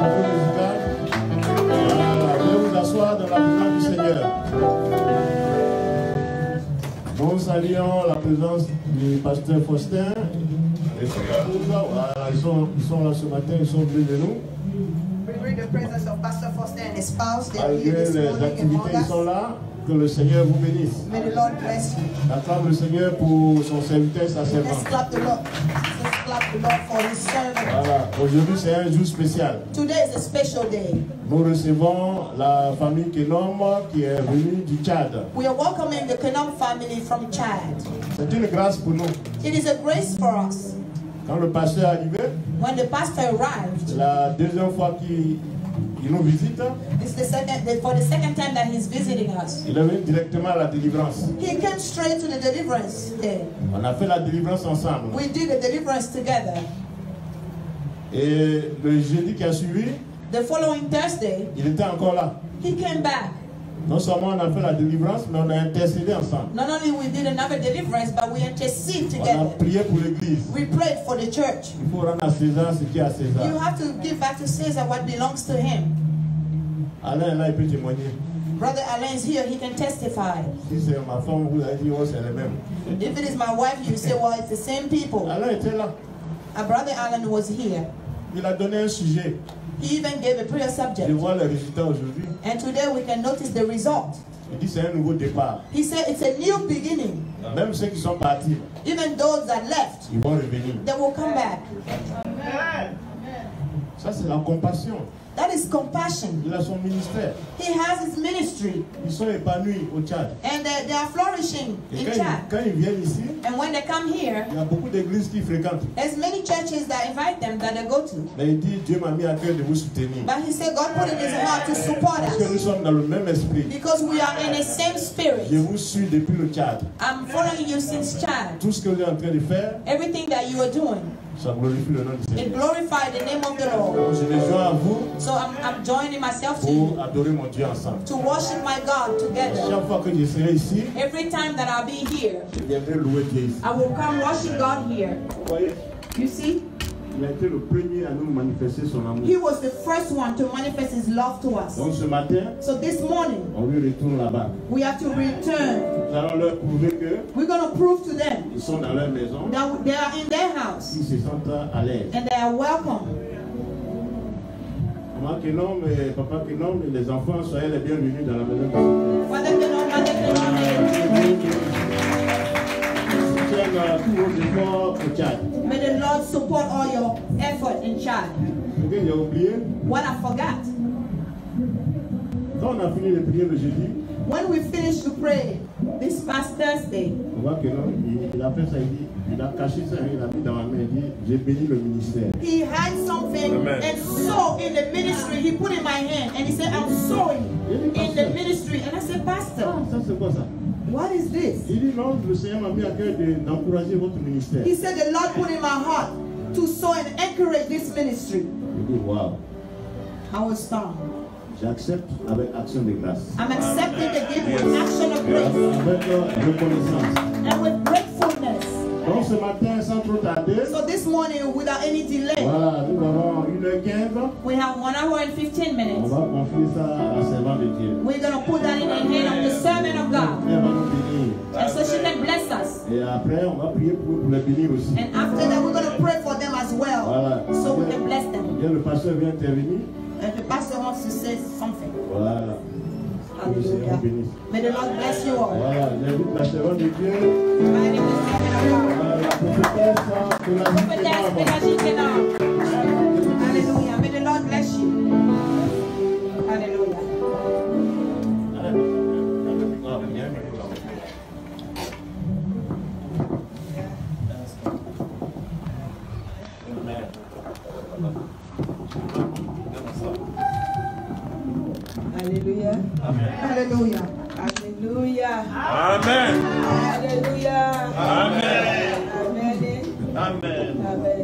bravo musical. Voilà, veuillez vous asseoir dans la présence du Seigneur. Nous saluons la présence du pasteur Faustin. Voilà, ils sont là ce matin, ils sont venus de nous. The presence of Pastor Faustin and his spouse. Malgré les activités, ils sont là. Que le Seigneur vous bénisse. May the Lord bless you. Acclame le Seigneur pour son serviteur et sa servante. Let's clap the Lord. Let's clap the Lord for his servant. Voilà. Aujourd'hui, c'est un jour spécial. Today is a special day. Nous recevons la famille Kenom qui est venue du Tchad. We are welcoming the Kenom family from Chad. C'est une grâce pour nous. It is a grace for us. Quand le pasteur est arrivé, when the pastor arrived, la deuxième fois qu'il nous visite, this is for the second time that he's visiting us. Il est venu directement à la délivrance. He came straight to the deliverance day. On a fait la délivrance ensemble. We did the deliverance together. Et le jeudi qui a suivi, the following Thursday, il était encore là. He came back. Non seulement on a fait la délivrance, mais on a intercédé ensemble. Not only we did another deliverance, but we intercede together. On a prié pour l'église. We prayed for the church. Il faut rendre à César ce qui est à César. You have to give back to Caesar what belongs to him. Alain est là, il peut témoigner. Brother Alain is here, he can testify. Si c'est ma femme, vous allez dire, oh, c'est le même. If it is my wife, you say, well, it's the same people. Alain était là. Brother Alan was here. Il a donné un sujet. He even gave a prayer subject. Je vois le résultat aujourd'hui. And today we can notice the result. Il dit c'est un nouveau départ. He said it's a new beginning. Même ceux qui sont partis, even those that left, ils vont revenir. They will come back. Ça c'est la compassion. That is compassion. Il a son ministère. He has his ministry. Ils sont épanouis au Tchad. And they are flourishing in Chad. Quand ils viennent ici, and when they come here, il y a beaucoup d'églises qui fréquentent. There's many churches that invite them that they go to. Mais il dit Dieu m'a mis à cœur de vous soutenir. But he said God put in his heart to support us. Parce que nous sommes dans le même esprit. Because we are in the same spirit. Je vous suis depuis le Tchad. I'm following you since Chad. Tout ce que vous êtes en train de faire, everything that you are doing, ça glorifie le nom du Seigneur. It glorifies the name of the Lord. Je me joins à vous. So I'm joining myself to you. Pour adorer mon Dieu ensemble. To worship my God together. Chaque fois que je serai ici, every time that I'll be here, je viendrai louer Dieu ici. I will come worship God here. Vous voyez? You see? Il a été le premier à nous manifester son amour. He was the first one to manifest his love to us. Donc ce matin, so this morning, on lui retourne là-bas. We have to return. Nous allons leur prouver que we're going to prove to them ils sont dans leur maison. That they are in their house. Ils se sentent à l'aise. And they are welcome. Maman Kenom et papa Kenom et les enfants, soyez les bienvenus dans la maison du Seigneur. Father Kenom, Mother Kenom, may the Lord support all your effort in Chad. What I forgot. Quand on a fini de prier le jeudi, when we finished to pray this past Thursday, on voit que non, il a fait ça, il a caché ça, il a mis dans la main, il dit, j'ai béni le ministère. He had something Amen. And sow in the ministry. He put in my hand and he said, I'm sowing in the ministry. And I said, Pastor, ça c'est quoi ça? What is this? Il dit non, le Seigneur m'a mis à cœur d'encourager votre ministère. He said the Lord put in my heart to sow and encourage this ministry. Je dis wow. I was stunned. J'accepte avec action de grâce. I'm accepting the gift with action of grace. Avec reconnaissance. And with gratefulness. Donc ce matin, sans trop tarder. So this morning, without any delay. Voilà, nous avons 1h15. We have 1 hour and 15 minutes. On va confier ça à la servante de Dieu. We're going to put that in the hand of the servant of God. Elle va nous bénir. And so she can bless us. Et après, on va prier pour les bénir aussi. And after that, we're going to pray for them as well. Voilà. So we can bless them. Et le pasteur vient intervenir. And the pastor wants to say something. Voilà. Hallelujah. May the Lord bless you all. Voilà. J'invite la servante de Dieu. La prophétesse Pélagie Kenom. Hallelujah. May the Lord bless you. Hallelujah. Hallelujah. Amen. Hallelujah. Hallelujah. Amen. Hallelujah. Amen. Amen. Amen.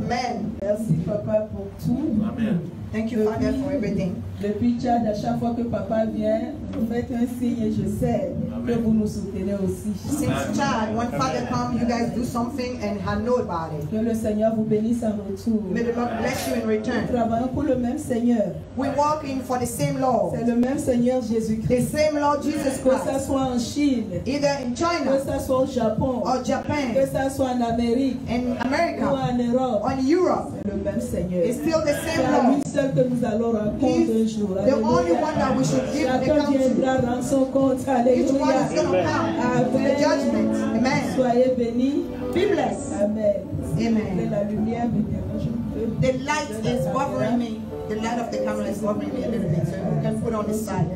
Amen. Merci papa pour tout. Amen. Thank you, Father, for everything. Depuis Tchad, à chaque fois que papa vient, vous faites un signe et je sais que vous nous soutenez aussi. Since child, when Father comes, you guys do something and I know about it. Que le Seigneur vous bénisse en retour. May the Lord bless you in Nous return. travaillons pour le même Seigneur. We're walking for the same Lord. C'est le même Seigneur The Jésus-Christ. same Lord Jesus Que ça Christ. soit en Chine, Either in que China ça soit au Japon, or que Japan, ça soit en Amérique in ou America, en Europe. or in Europe. C'est le même Seigneur. It's still the C'est same à lui Lord. seul que nous allons rendre compte un jour. The only Alléluia. one that we should give the Chacun count to. viendra rendre son compte. Each one Alléluia. is going to come to the judgment. Amen. Soyez bénis. Be blessed. Amen. Amen. La lumière me dérange un peu. The light is bothering me. The light of the camera is bothering me a little bit, so you can put on the side.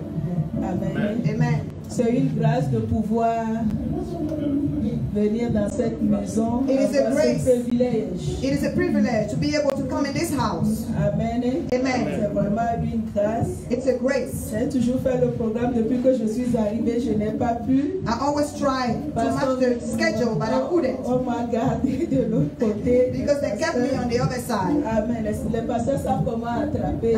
Amen. Amen. C'est une grâce de pouvoir venir dans cette maison. It is a Avoir grace. ce privilège. It is a privilege to be able to come in this house. Amen. Amen. C'est vraiment une grâce. It's a grace. J'ai toujours fait le programme depuis que je suis arrivée. Je n'ai pas pu. I always try to Parce match the schedule, but I couldn't on m'a gardé de l'autre côté. because they kept me on the other side. Amen. Les pasteurs savent comment attraper.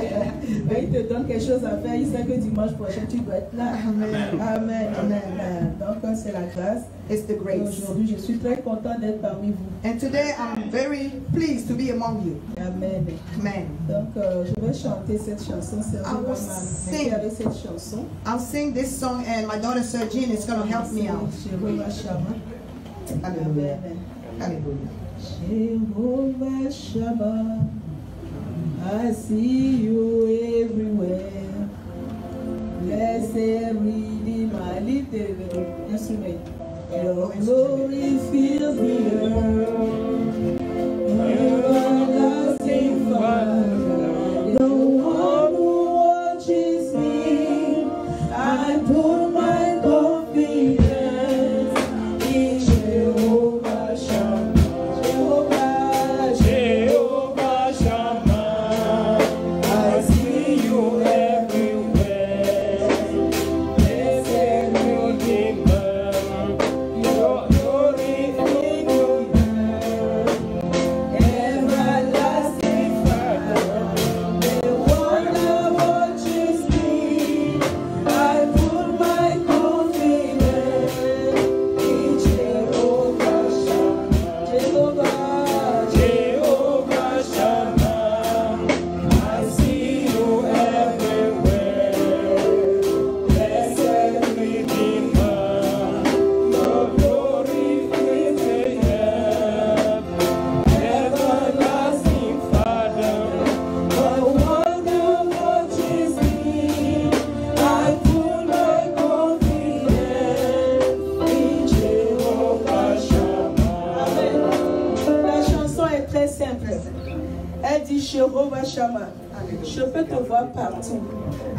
Quand ils te donnent quelque chose à faire, ils savent que dimanche prochain, tu dois être là. Amen. Amen. Amen. Donc, c'est la grâce. It's the Et grace. aujourd'hui, je suis très content d'être parmi vous. And today I'm very pleased to be among you. Amen. Amen. Donc, je vais chanter cette chanson. Sergio I will va sing. m'aider avec cette chanson. I'll sing this song and my daughter Sergine is going to help me out. Jéhovah Shammah. Hallelujah. Amen. Hallelujah. Jehovah Shammah, I see you everywhere. Blessed Redeemer, lead the instrument. Your glory fills the earth. Everlasting Father, the one who watches me. I put my confidence in Jehovah Shammah. Jehovah, Jehovah Shammah, I see you everywhere. Blessed Redeemer, your glory in the earth. everlasting Father, the one that watches me. I put my confidence in Jehovah Shammah. Jehovah, Jehovah Shammah, I see you everywhere. Blessed Redeemer, your glory fills the earth. Everlasting Father, the one that watches me. I put my confidence in Jehovah Shammah. Amen. La chanson est très simple. Elle dit Jehovah Shammah. Je peux te voir partout.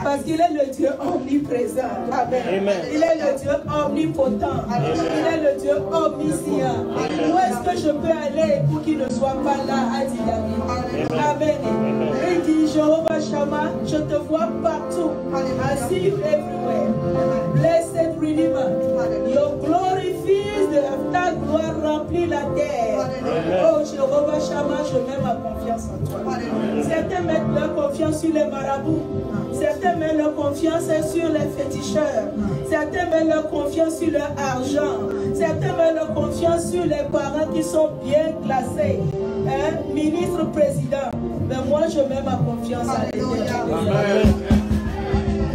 Parce qu'il est le Dieu omniprésent. Amen. Il est le Dieu omnipotent. Il est le Dieu omniscient. Où est-ce que je peux aller pour qu'il ne soit pas là, a dit David. Amen. Il dit Jehovah Shammah, je te vois partout. I see you everywhere. Blessed Redeemer. Your glory fills the earth. Ta gloire remplit la terre. Oh Jehovah Shammah, je mets ma confiance en toi. Certains mettent leur confiance sur les marabouts. Certains mettent leur confiance sur les féticheurs. Certains mettent leur confiance sur leur argent. Certains mettent leur confiance sur les parents qui sont bien classés. Ministre, président. Mais moi, je mets ma confiance à l'Éternel.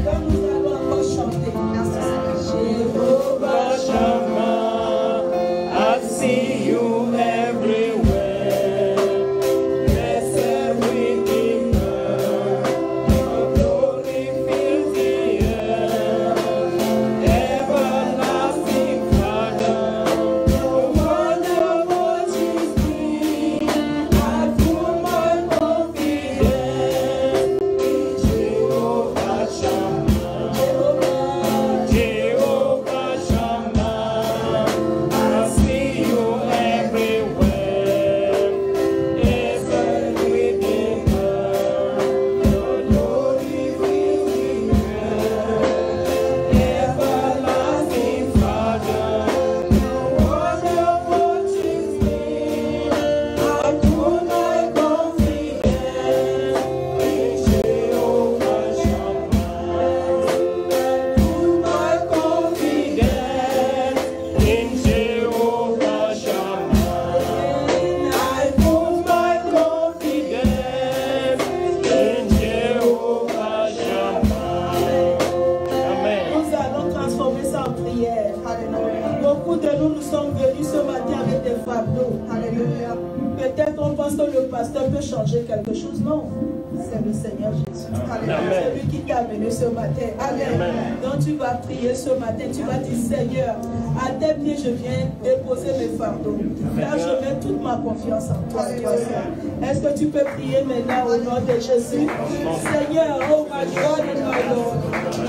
Donc nous allons encore chanter. Jehovah Shammah, I see you everywhere. Blessed Redeemer, your glory fills the earth. Everlasting Father, the one that watches me. I put my confidence in Jehovah. pasteur peut changer quelque chose. Non, c'est le Seigneur Jésus. C'est lui qui t'a amené ce matin. Amen. Donc tu vas prier ce matin. Tu vas dire, Seigneur, à tes pieds je viens déposer mes fardeaux. Là je mets toute ma confiance en toi. Est-ce que tu peux prier maintenant au nom de Jésus? Seigneur, oh my God and my Lord,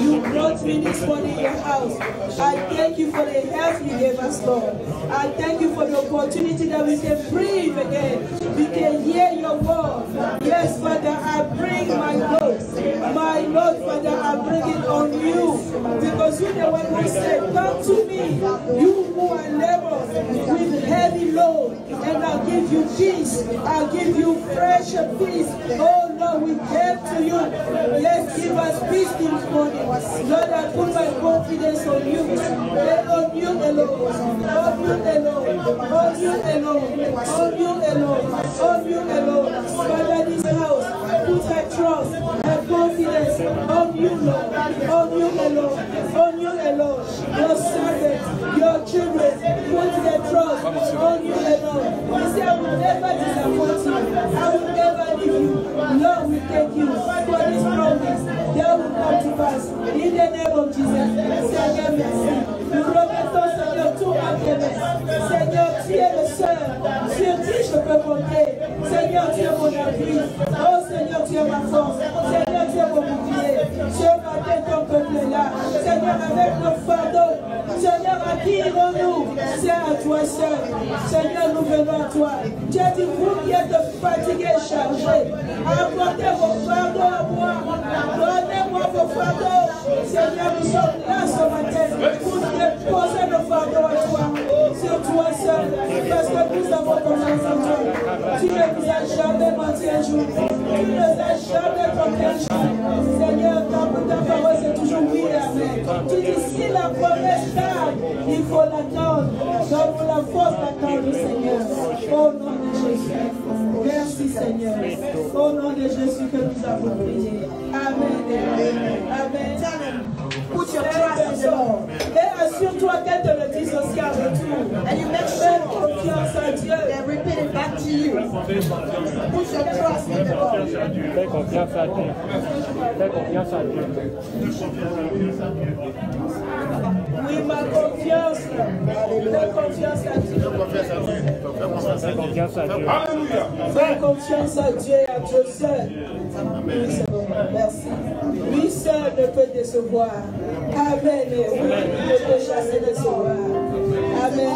you brought me this morning in your house. I thank you for the health you gave us, Lord. I thank you for the opportunity that we can breathe again. We can hear your word. Yes, Father, I bring my Lord. My Lord, Father, I bring it on you. Because you're the one who said, come to me, you who are laboring with heavy load, and I'll give you peace. I'll give you fresh peace. Oh Lord, we came to you. Yes, give us peace this morning. Lord, I put my confidence on you. And on you alone. On you alone. On you alone. On you alone. On you alone. Father, this house, put her trust, her confidence on you, Lord. On you alone. On you alone. Your servants, your children, put their trust on you alone. You say, I will never disappoint you. I will never leave you. Lord, we thank you for this promise that will come to pass. In the name of Jesus, Seigneur, merci. Nous remettons, Seigneur, tout à tes mains. Seigneur, tu es le seul sur qui je peux compter. Seigneur, tu es mon appui. Oh Seigneur, tu es ma force. Seigneur, tu es mon bouclier. Ce matin, ton peuple est là. Seigneur, avec nos fardeaux. Seigneur, à qui irons-nous? C'est à toi seul. Seigneur, nous venons à toi. Tu as dit, vous qui êtes fatigués et chargés, apportez vos fardeaux à moi. Donnez-moi vos fardeaux. Seigneur, nous sommes là ce matin pour déposer nos fardeaux à toi. Sur toi seul. Parce que nous avons confiance en toi. Tu ne nous as jamais menti un jour. Tu ne nous as jamais trompé un jour. Seigneur, ta parole c'est toujours oui et amen. Tu dis si la promesse tarde, il faut l'attendre. Donne-nous la force d'attendre, Seigneur. Au nom de Jésus. Merci, Seigneur. Au nom de Jésus que nous avons prié. Amen. Amen. Put your trust in the Lord. Et assure-toi qu'elle te le dise aussi en retour. And you make sure confiance à Dieu. And repeat it back to you. Put your trust in the Lord. Fais confiance à Dieu. Fais confiance à Dieu. Oui, ma confiance. Fais confiance à Dieu. Fais confiance à Dieu. Fais confiance à Dieu et à Dieu seul. Oui, c'est bon. Merci. Lui seul ne peut décevoir. Amen. Oui, il ne peut jamais décevoir. Amen.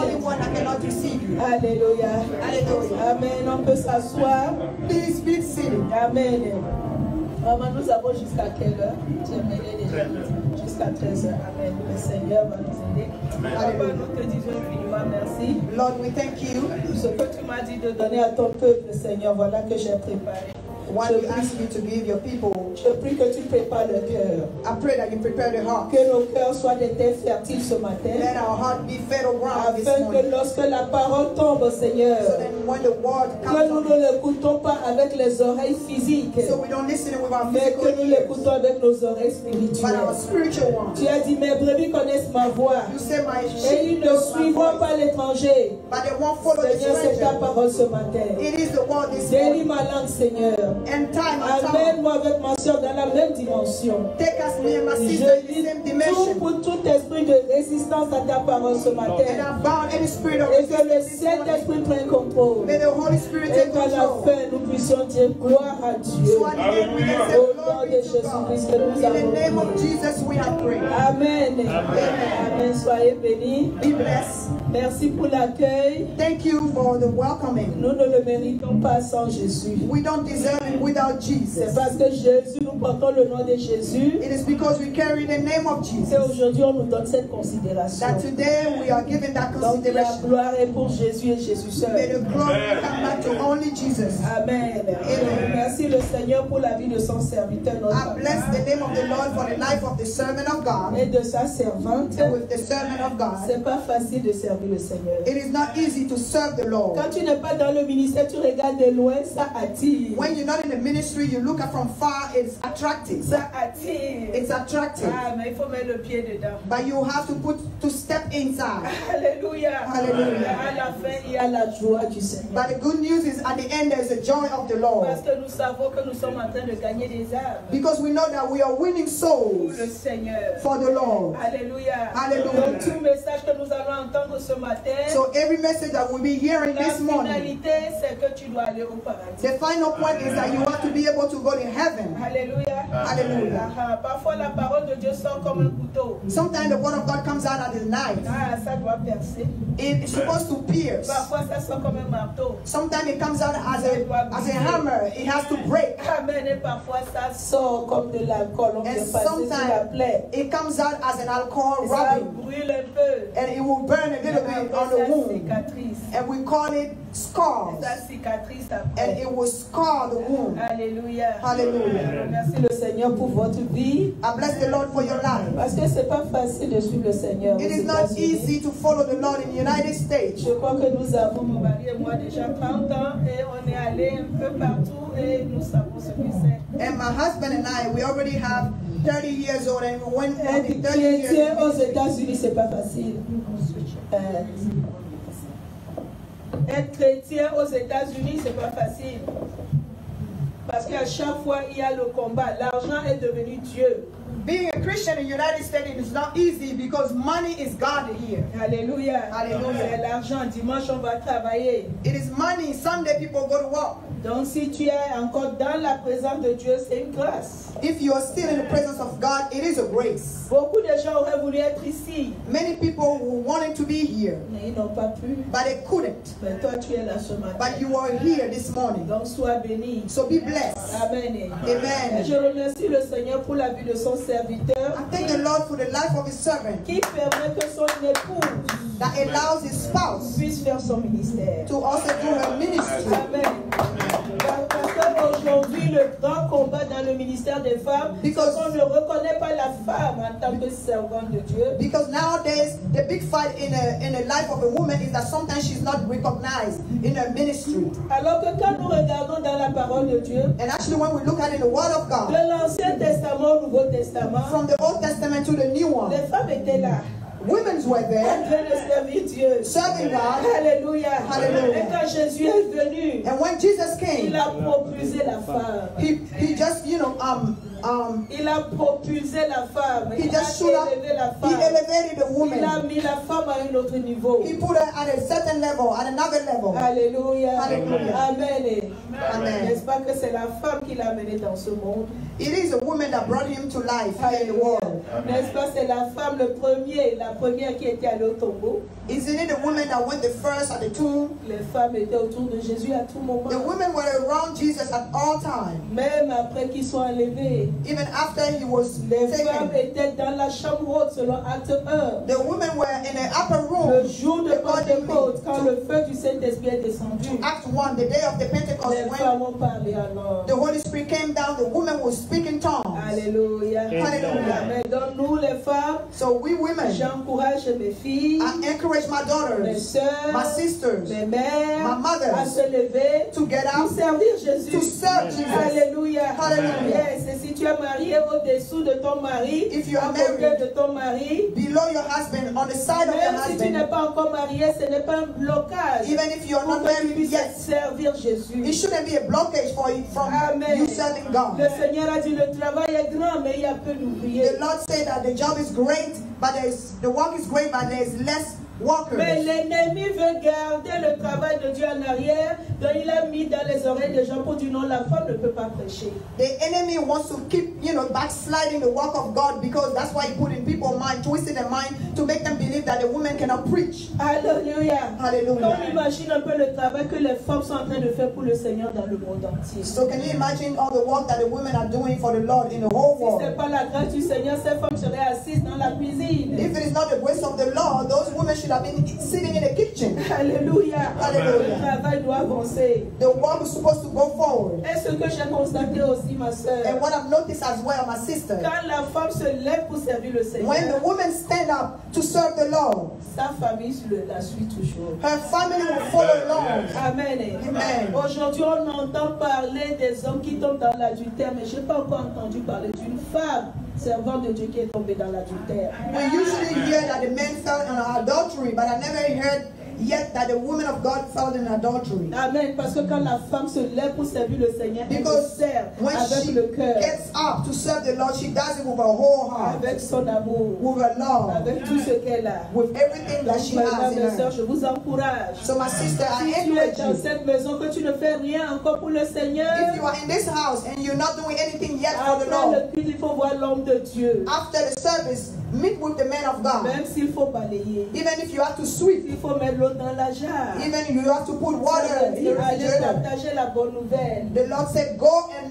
Alléluia. Amen. On peut s'asseoir. Please be seated. Amen. Maman, nous avons jusqu'à quelle heure? Jusqu'à 13h. Amen. Le Seigneur va nous aider. Papa, nous te disons infiniment merci. Lord, we thank you. Ce que tu m'as dit de donner à ton peuple, Seigneur, voilà que j'ai préparé. What you ask you to give your people. Je prie que tu prépares le cœur. I pray that you prepare the heart. Que nos cœurs soient des terres fertiles ce matin. Let our heart be fertile ground this morning. Afin que lorsque la parole tombe, Seigneur, so that when the word comes, que nous ne l'écoutons pas avec les oreilles physiques, so we don't listen with our mais que nous l'écoutons avec nos oreilles spirituelles. But our spiritual ones. Tu as dit, mes brebis connaissent ma voix. You say, my sheep et ils ne suivront pas l'étranger. But they won't follow the stranger. Seigneur, c'est ta parole ce matin. It is the word this morning. Délie ma langue, Seigneur. Amène-moi avec ma soeur dans la même dimension. Je lis tout pour tout esprit de résistance à ta parole ce matin. Et que le Saint-Esprit prenne contrôle. Et qu'à la fin nous puissions dire gloire à Dieu. Au nom de Jésus-Christ que nous avons prié. Amen. Amen. Soyez bénis. Merci pour l'accueil. Thank you for the welcoming. Nous ne le méritons pas sans Jésus. We don't deserve it without Jesus. C'est parce que Jésus, nous portons le nom de Jésus. It is because we carry the name of Jesus. Et aujourd'hui, on nous donne cette considération. That today we are given that consideration. Donc la gloire est pour Jésus et Jésus seul. May the glory come back to only Jesus. Amen. Amen. Merci le Seigneur pour la vie de son serviteur. I bless the name of the Lord for the life of the servant of God. Et de sa servante. And with the servant of God. C'est pas facile de servir le Seigneur. It is not easy to serve the Lord. Quand tu n'es pas dans le ministère, tu regardes de loin, ça attire. When you're not in the ministry, you look at from far, it's attractive. Ça attire. It's attractive. Ah, mais il faut mettre le pied dedans. But you have to step inside. Alléluia. Hallelujah. À la fin, il y a la joie du Seigneur. But the good news is at the end there's the joy of the Lord. Parce que nous savons que nous sommes en train de gagner des âmes. Because we know that we are winning Pour souls le Seigneur. for the Lord. Alléluia. Hallelujah. Donc, tout message que nous allons entendre ce matin, So every message that we'll be hearing la this morning, finalité, c'est que tu dois aller au paradis. the final point is that you have to be able to go to heaven. Alléluia. Hallelujah. Ah, parfois la parole de Dieu sort comme un couteau. Sometimes the word of God comes out as a knife. Ah, ça doit percer. It's supposed to pierce. Parfois ça sort comme un marteau. Sometimes it comes out as a hammer. It has to break. Amen. Et parfois ça sort comme de l'alcool. On And peut passer sur la sometimes plaie. it comes out as an alcohol Ça rubbing. brûle un peu. And it will burn a little bit on the Ça wound. cicatrice. And we call it scars. Ça cicatrice And après. it will scar the wound. Alléluia. Hallelujah. Merci le Seigneur pour votre vie. I bless the Lord for your life. Parce que c'est pas facile de suivre le Seigneur. It aux is not États-Unis. easy to follow the Lord in the United States. Je crois que nous avons, mon mari et moi, déjà 30 ans et on est allé un peu partout et nous savons ce que c'est. And my husband and I, we already have 30 years old and we went on Être the 30 years. chrétien aux États-Unis, c'est pas facile. Être chrétien aux États-Unis, c'est pas facile. Parce qu'à chaque fois, il y a le combat. L'argent est devenu Dieu. Being a Christian in the United States is not easy because money is God here. Alléluia. Alléluia. C'est l'argent. Dimanche, on va travailler. It is money. Sunday people go to work. Donc, si tu es encore dans la présence de Dieu, c'est une grâce. If you are still in the presence of God, it is a grace. Beaucoup de gens auraient voulu être ici, Many people wanted to be here, mais ils n'ont pas pu. but they couldn't. Mais toi, tu es là ce matin. But you are here this morning. Donc, sois béni. So be blessed. Amen. Et Amen. je remercie le Seigneur pour la vie de son serviteur I thank the Lord for the life of his servant qui permet que son épouse that allows his spouse puisse faire son ministère. to also do her ministry. Amen. Parce qu'aujourd'hui, le grand combat dans le ministère des femmes, c'est Because- qu'on ne reconnaît pas la femme en tant que servante de Dieu. Because nowadays, the big fight in the life of a woman is that sometimes she's not recognized in her ministry. Alors que quand nous regardons dans la parole de Dieu, And actually, when we look at it in the Word of God, de l'Ancien Testament au Nouveau Testament, from the Old Testament to the New one, les femmes étaient là, women were en there train de servir Dieu. serving God. Alléluia. Hallelujah. Et quand Jésus est venu, And when Jesus came, il a propulsé la femme. he just, Il a propulsé la femme. he Il just a stood up, élevé la he femme. elevated the Il a woman. mis la femme à un autre niveau. He put her at a certain level, at another level. Alléluia. Hallelujah. Amen. Amen. N'est-ce pas que c'est la femme qui l'a amené dans ce monde? It is a woman that brought him to life here in the world. N'est-ce pas, c'est la femme, la première qui était allée au tombeau. Isn't it the woman that went the first at the tomb? Les femmes étaient autour de Jésus à tout moment. The women were around Jesus at all times. Même après qu'ils soient enlevés, Even after he was les femmes taken, étaient dans la chambre haute selon Acte 1. the women were in the upper room. Le jour de according Pentecôte, quand to le feu du Saint-Esprit est descendu, Act 1, the day of the Pentecost, les when femmes ont parlé alors. the Holy Spirit came down, the women would speak in tongues. Alléluia. Hallelujah. Amen. Donc nous les femmes, So we women, j'encourage mes filles, I encourage my mes daughters, soeurs, my sisters, mes mères my mothers, à se lever to get pour up, servir to Jésus. serve Jesus. Alléluia. Hallelujah. Yes. Et si tu es marié au-dessous de ton mari, If you are à côté married, de ton mari, below your husband, on the side of your même si tu n'es husband, pas encore marié, ce n'est pas un blocage even if you are pour not que tu married puisses yet, servir Jésus. it shouldn't be a blockage for you from Amen. you serving God. Le Seigneur a dit le travail est grand, mais il y a peu d'ouvriers. The Lord said that the job is great, but the work is great, but there's less workers. Mais l'ennemi veut garder le travail de Dieu en arrière, donc il a mis dans les oreilles des gens pour dire non, la femme ne peut pas prêcher. The enemy wants to keep, backsliding the work of God because that's why he put in people's mind, twisting their mind to make them believe that the woman cannot preach. Alléluia. Hallelujah. On imagine un peu le travail que les femmes sont en train de faire pour le Seigneur dans le monde entier. So can you imagine all the work that the women are doing for the Lord in the whole Si ce n'est world? pas la grâce du Seigneur, ces femmes seraient assises dans la cuisine. If it is not the grace of the Lord, those women should have been sitting in the kitchen. Alléluia. Hallelujah. Le travail doit avancer. The work is supposed to go forward. Et ce que j'ai constaté aussi, ma soeur, And what I've noticed as well, my sister, quand la femme se lève pour servir le when the Seigneur, women stand up to serve the Lord. Sa famille la suit toujours. Her family will follow along. Amen. Amen. Aujourd'hui, on entend parler des hommes qui tombent dans l'adultère, mais je n'ai pas encore entendu parler d'une femme servante de Dieu qui est tombée dans l'adultère. We usually hear that the men fell in adultery, but I never heard yet that the woman of God fell in adultery. Amen. Parce que quand la femme se lève pour servir le Seigneur, elle Because se sert when avec she le cœur, gets up to serve the Lord, she does it with her whole heart, avec son amour, with her love, avec tout ce qu'elle a. with everything that she has Mesdames in et sœurs, her. je vous encourage. So my sister, I Si tu es encourage dans you. cette maison, que tu ne fais rien encore pour le Seigneur, If you are in this house and you're not doing anything yet for the après Lord, le culte, il faut voir l'homme de Dieu. after the service, meet with the man of God. Même s'il faut balayer, Even if you have to sweep, il faut mettre l'eau dans la jarre. even if you have to put water in the Et aller refrigerator. partager la bonne nouvelle. The Lord said, go and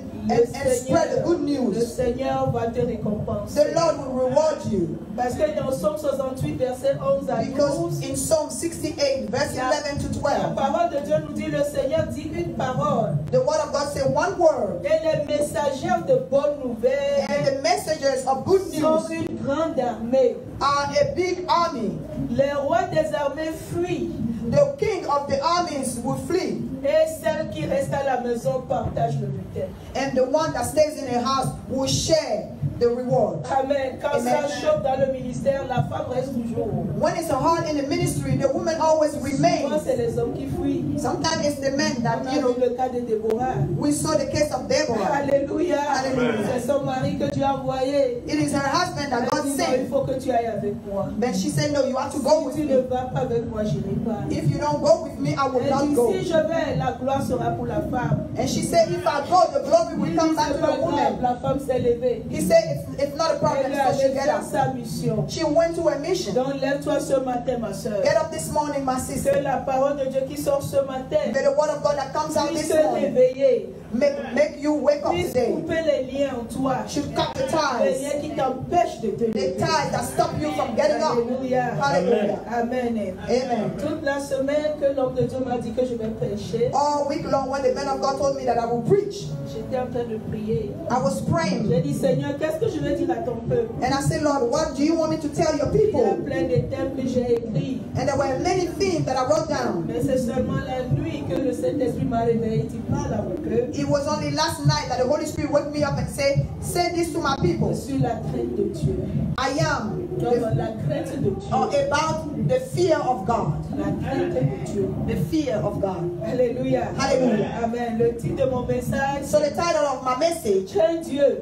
spread the good Le news. Seigneur va te récompenser. The Lord will reward you. Parce que dans Somme 68, verset 11 à 12, Because in Psalm 68, verse 11 to la 12, parole de Dieu nous dit, le Seigneur dit une parole. the word of God said one word. Et les messagers de bonnes nouvelles And the messengers of good sont news une grande armée. are a big army. Les rois des armées fuient. The king of the armies will flee. Et celle qui reste à la maison partage le butin. And the one that stays in the house will share the reward. Amen. Quand Amen. ça choque dans le ministère, la femme reste toujours. When it's hard in the ministry, the woman always Souvent, remains. c'est les hommes qui fuient. Sometimes it's the men On that, a vu le cas de Déborah. we saw the case of Deborah. Alléluia. Alléluia. C'est son mari que Dieu a envoyé. It is her husband that Elle God dit, non, il sent. faut que tu ailles avec moi. Then she said, no, you have to go Si with tu ne me. vas pas avec moi, je n'irai pas. If you don't go with me, I will Elle not dit, go. si je vais, la gloire sera pour la femme. And she said, if I go, the glory Il will dit, come back c'est to pas the grave, woman. la femme s'est levée. He said, it's not a problem, Elle est so she allée get faire up. sa mission. She went to a mission. Donc lève-toi ce matin, ma soeur. Get up this morning, my Que sister. la parole de Dieu qui sort ce matin May the word of God that comes out puisse this te morning réveiller, make you wake up puisse today. couper les liens en toi, Should cut the les ties, liens qui t'empêchent de te the lever. ties that stop you from getting up. Alléluia. Hallelujah. Amen. Amen. Toute la semaine que l'homme de Dieu m'a dit que je vais prêcher, All week long, when the man of God told me that I will preach, j'étais en train de prier. I was praying. J'ai dit, Seigneur, qu'est-ce que je vais dire à ton peuple? And I said, Lord, what do you want me to tell your Il y a people? plein de thèmes que j'ai écrits. And there were many themes that I wrote down. Mais c'est seulement la nuit que le Saint-Esprit m'a réveillé. Il parle à mon cœur. It was only last night that the Holy Spirit woke me up and said, say this to my people. Sur la crainte de Dieu. I am Donc, la crainte de Dieu. about the fear of God. La crainte de Dieu. The fear of God. Alléluia. Hallelujah. Amen. Le titre de mon message, So the title of my message, crains Dieu.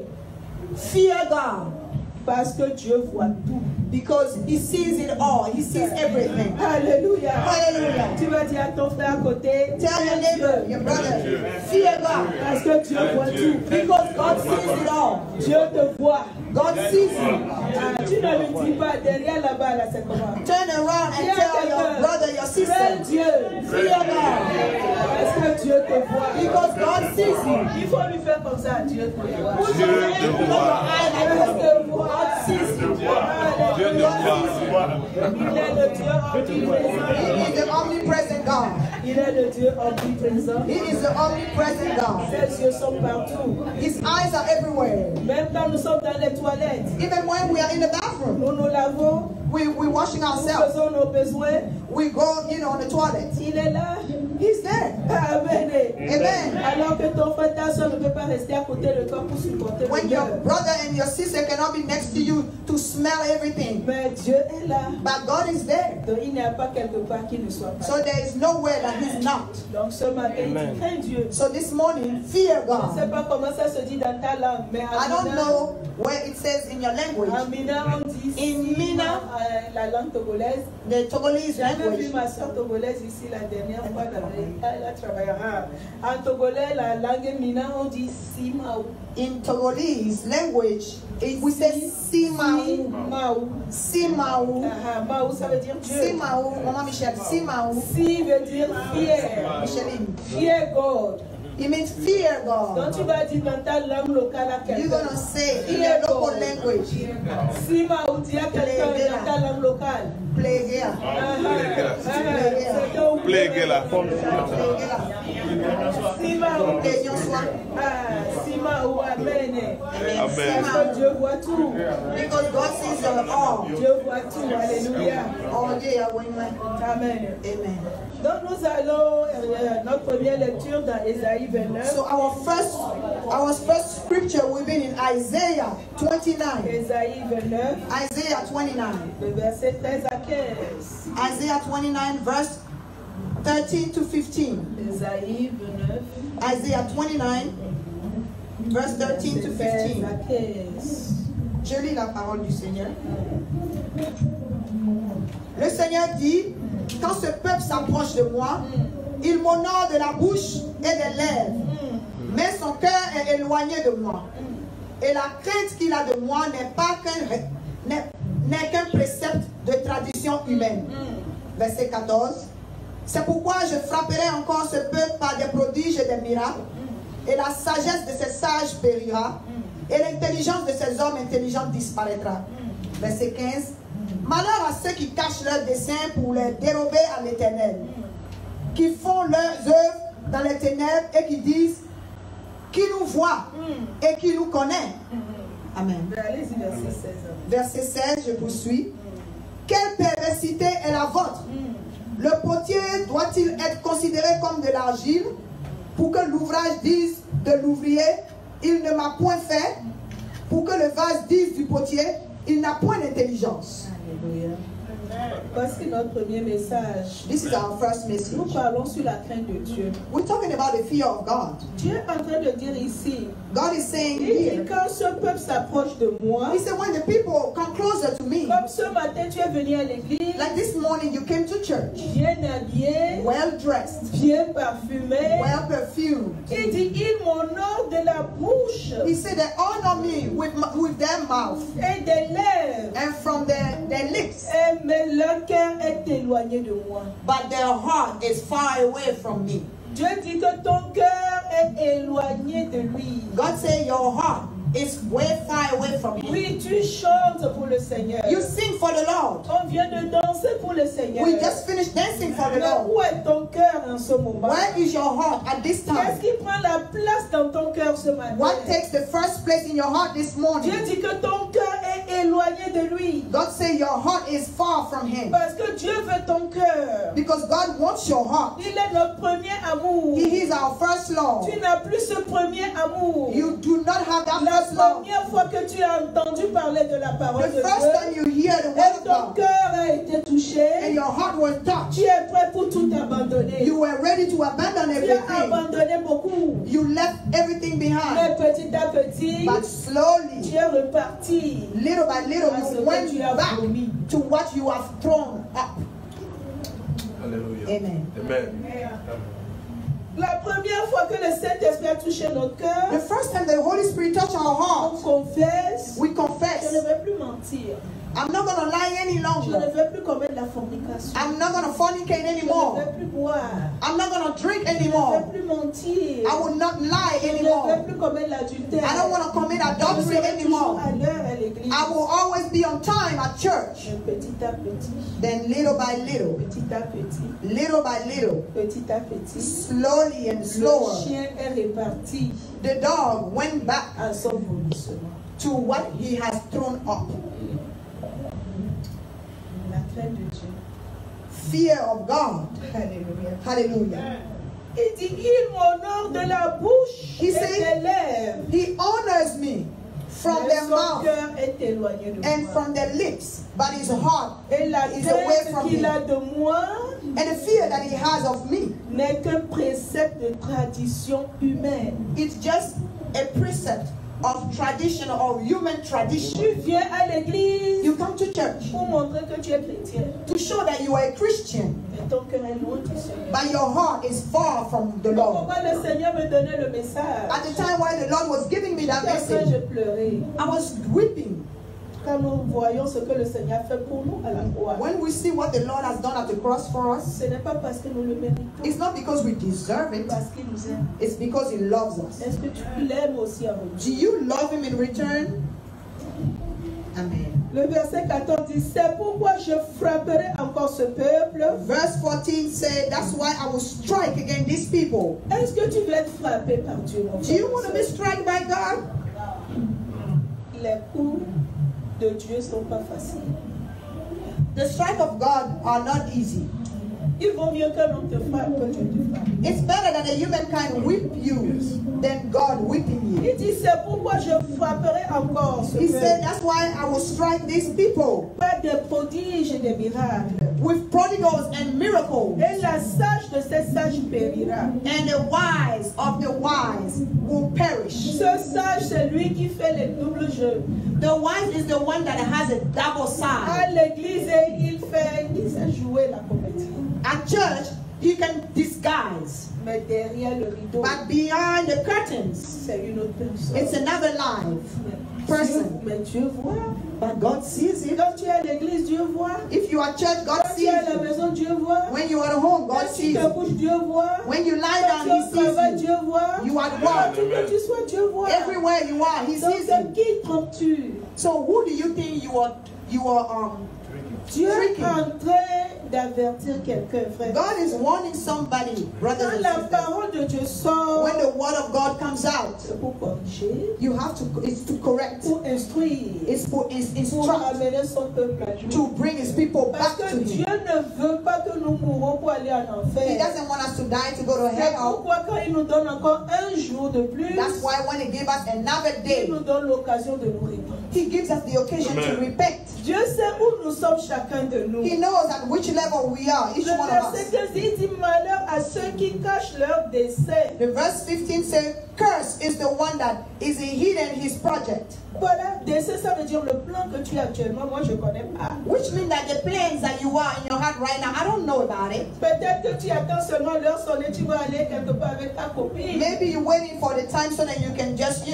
Fear God. Parce que Dieu voit tout. Because He sees it all. He sees everything. Alléluia. Hallelujah. Tu vas dire à ton frère à côté, Tell your neighbor, your brother, fear God. parce que Dieu voit tout. Because God sees it all. Dieu te voit. God sees you. Ah, tu ne lui dis pas derrière là-bas, là, c'est comment? Turn around and tell your brother, your Crains sister, Dieu. fear God. Parce que Dieu te voit. Because God sees you. Il faut lui faire comme ça, Dieu te voit. Put your hand over your eye like Dieu this. te voit. God sees you. Alléluia. Il est le Dieu omniprésent. He is the omnipresent God. Il est le Dieu omniprésent. He is the omnipresent God. Ses yeux sont partout. His eyes are everywhere. Même quand nous sommes dans les toilettes, Even when we are in the bathroom, nous nous lavons, we're washing nous ourselves. faisons nos besoins. We go, on the toilet. Il est là. He's there. Amen. Amen. Alors que ton frère, ta soeur ne peut pas rester à côté de toi pour supporter When le your cœur. brother and your sister cannot be next to you to smell everything. Mais Dieu est là. But God is there. Donc il n'y a pas quelque part qui ne soit pas. So there is nowhere that He's not. Donc ce matin, il dit, crains Dieu. So this morning, fear Je ne sais God. pas comment ça se dit dans ta langue, mais I don't know where it says in your language. en Mina, on dit In Mina, la langue togolaise. the Togolese J'avais vu language. ma soeur togolaise ici la dernière fois. Elle a travaillé. En togolais, la langue Mina, on dit Simaou. In Togolese language, we say Simau. Simaou. Simau. Maou, ça veut dire Dieu. Simau. Maman Michel. Simau. Si veut dire fier. Micheline. Fear God. It means fear Donc God. tu vas dire dans ta langue locale à You're quelqu'un. going to say in your local language. Simaou, dis à quelqu'un dans ta langue locale. Play here. C'est un Plague là. Plaignons soit. Sima ou amen. Amen. Parce que Dieu voit tout. Because God sees all. Dieu voit tout. Alléluia. Oh Dieu, Yahweh. Amen. Amen. Donc nous allons, notre première lecture dans Ésaïe 29. So our first scripture will be in Isaiah 29. Ésaïe 29, Isaiah 29. le verset 13 à 15. Isaiah 29 verse 13 to 15. Ésaïe 29, Isaiah 29 verse 13 to 13 15. à 15. Je lis la parole du Seigneur. Le Seigneur dit, quand ce peuple s'approche de moi, il m'honore de la bouche et des lèvres, mais son cœur est éloigné de moi. Et la crainte qu'il a de moi n'est qu'un précepte de tradition humaine. Verset 14. C'est pourquoi je frapperai encore ce peuple par des prodiges et des miracles, et la sagesse de ses sages périra, et l'intelligence de ces hommes intelligents disparaîtra. Verset 15. Malheur à ceux qui cachent leurs desseins pour les dérober à l'Éternel, qui font leurs œuvres dans les ténèbres et qui disent, qui nous voit et qui nous connaît. Amen. Allez-y, verset 16. Verset 16, je poursuis. Quelle perversité est la vôtre? Le potier doit-il être considéré comme de l'argile pour que l'ouvrage dise de l'ouvrier, il ne m'a point fait, pour que le vase dise du potier, il n'a point d'intelligence. Alléluia. Voici notre premier message. This is our first message. Nous parlons sur la crainte de Dieu. We're talking about the fear of God. Dieu est en train de dire ici, God is saying il dit here, quand ce peuple s'approche de moi, He said, when the people come closer to me, comme ce matin tu es venu à l'église, like this morning you came to church, bien habillé, well dressed, bien parfumé, well perfumed. il dit, il m'honore de la bouche He said, they honor me with their mouth et des lèvres, and from their lips, mais leur cœur est éloigné de moi. but their heart is far away from me. Dieu dit que ton cœur est éloigné de lui. God said, your heart is way far away from Him. Oui, tu chantes pour le Seigneur. You sing for the Lord. On vient de danser pour le Seigneur. We just finished dancing for the Mais Lord. où est ton cœur en ce moment? Where is your heart at this Qu'est-ce time? qui prend la place dans ton cœur ce matin? What takes the first place in your heart this morning? Dieu dit que ton cœur est éloigné de lui. God said your heart is far from Him. Parce que Dieu veut ton cœur. Because God wants your heart. Il est notre premier amour. He is our first love. Tu n'as plus ce premier amour. You do not have that La first love. première fois que tu as entendu parler de la parole The de first time Dieu, you hear the et word of ton God cœur a été touché, and your heart was touched, tu es prêt pour tout abandonner. you were ready to abandon Tu as everything. abandonné beaucoup. You left everything Mais behind. petit à petit, But slowly, tu es reparti. little by little, Parce you que went tu as back promis. to what you have thrown up. Alléluia. Amen. Amen. La première fois que le Saint-Esprit a touché notre The cœur, first time the Holy Spirit touched our on hearts, confesse, we je confess, ne vais plus mentir. I'm not going to lie any Je ne longer. vais plus commettre la fornication. I'm not going to fornicate Je ne anymore. vais plus boire. I'm not going to drink Je ne vais anymore. plus mentir. I will not lie Je ne vais anymore. plus commettre l'adultère. I don't want to commit Je adultery serai toujours anymore. à l'heure à l'église. I will always be on time at church. Mais petit à petit, Then little by little, petit à petit, little by little, petit à petit, slowly and le slower, chien est reparti the dog went back à son vomissement. to what he has thrown up. La crainte de Dieu. Fear of God. Alléluia. Hallelujah. Il dit, il m'honore de la bouche He et said- des lèvres. He honors me from Mais their son mouth cœur est éloigné de and moi. from their lips, but his heart Et la is away crainte from qu'il me. a de moi And the fear that he has of me, n'est qu'un précepte de tradition humaine. it's just a precept of tradition or human tradition. Tu viens à l'église You come to church pour montrer que tu es chrétien. to show that you are a Christian, Mais ton cœur est loin du Seigneur. but your heart is far from the Au Lord. moment où le Seigneur me donnait le message, At the time when the Lord was giving me that après message, je pleurais. I was weeping. Quand nous voyons ce que le Seigneur fait pour nous à la croix, When we see what the Lord has done at the cross for us, ce n'est pas parce que nous le méritons, it's not because we deserve it, parce qu'il nous aime. it's because He loves us. Est-ce que tu l'aimes aussi en retour? Do you love Him in return? Amen. Le verset 14 dit, c'est pourquoi je frapperai encore ce peuple. Verse 14 said, that's why I will strike against these people. Est-ce que tu veux être frappé par Dieu, mon Do frère? you want to be struck by God? Les coups de Dieu ne sont pas faciles. The strike of God are not easy. Il vaut mieux qu'un homme te frappe que Dieu te frappe. It's better that a humankind whip you than God whipping you. Il dit, c'est pourquoi je frapperai encore ce He said, peuple. that's why I will strike these people Par des prodiges et des miracles. with prodigals and miracles. Et la sage de ces sages périra. And the wise of the wise will perish. Ce sage, c'est lui qui fait les doubles jeux. The wise is the one that has a double À side. l'église, il sait jouer la comédie. At church, he can disguise. Mais derrière le rideau, But behind the curtains, c'est une autre personne. it's another life person. Mais Dieu voit. But God sees it. Quand tu es à l'église, Dieu voit. If you are at church, God Quand tu sees es à la you. maison, Dieu voit. When you are at home, God Quand tu sees te you. couches, Dieu voit. When you lie Quand tu down, es He au travail, sees you. Dieu voit. You are at work. Partout que tu sois, Dieu voit. Everywhere you are, He Donc, sees c'est you. qui trompes-tu? So who do you think you are Dieu est tricking? en train d'avertir quelqu'un, frère. God is warning somebody, brothers Quand and la sisters. parole de Dieu sort, When the word of God comes out, c'est pour corriger, you have to, it's to correct, pour instruire, it's for pour instruct, amener son peuple à Dieu. to bring His people Parce back que to Dieu Him. ne veut pas que nous mourons pour aller en He enfer. doesn't want us to die to go to C'est hell. pourquoi quand il nous donne encore un jour de plus, That's why when He gives us another il day, nous donne l'occasion de nous répandre. He gives us the occasion to repent. Dieu sait où nous sommes chacun de nous. He knows at which level we are, each Le one of verset us. 15 dit malheur à ceux qui cachent leur dessein. The verse 15 says, curse is the one that is hidden his project. Voilà, dessein, ça veut dire le plan que tu as actuellement. Moi, je ne connais pas. Which means that the plans that you are in your heart right now, I don't know about it. Peut-être que tu attends seulement l'heure sonner, tu vas aller quelque part avec ta copine. Maybe you're waiting for the time so that you can just,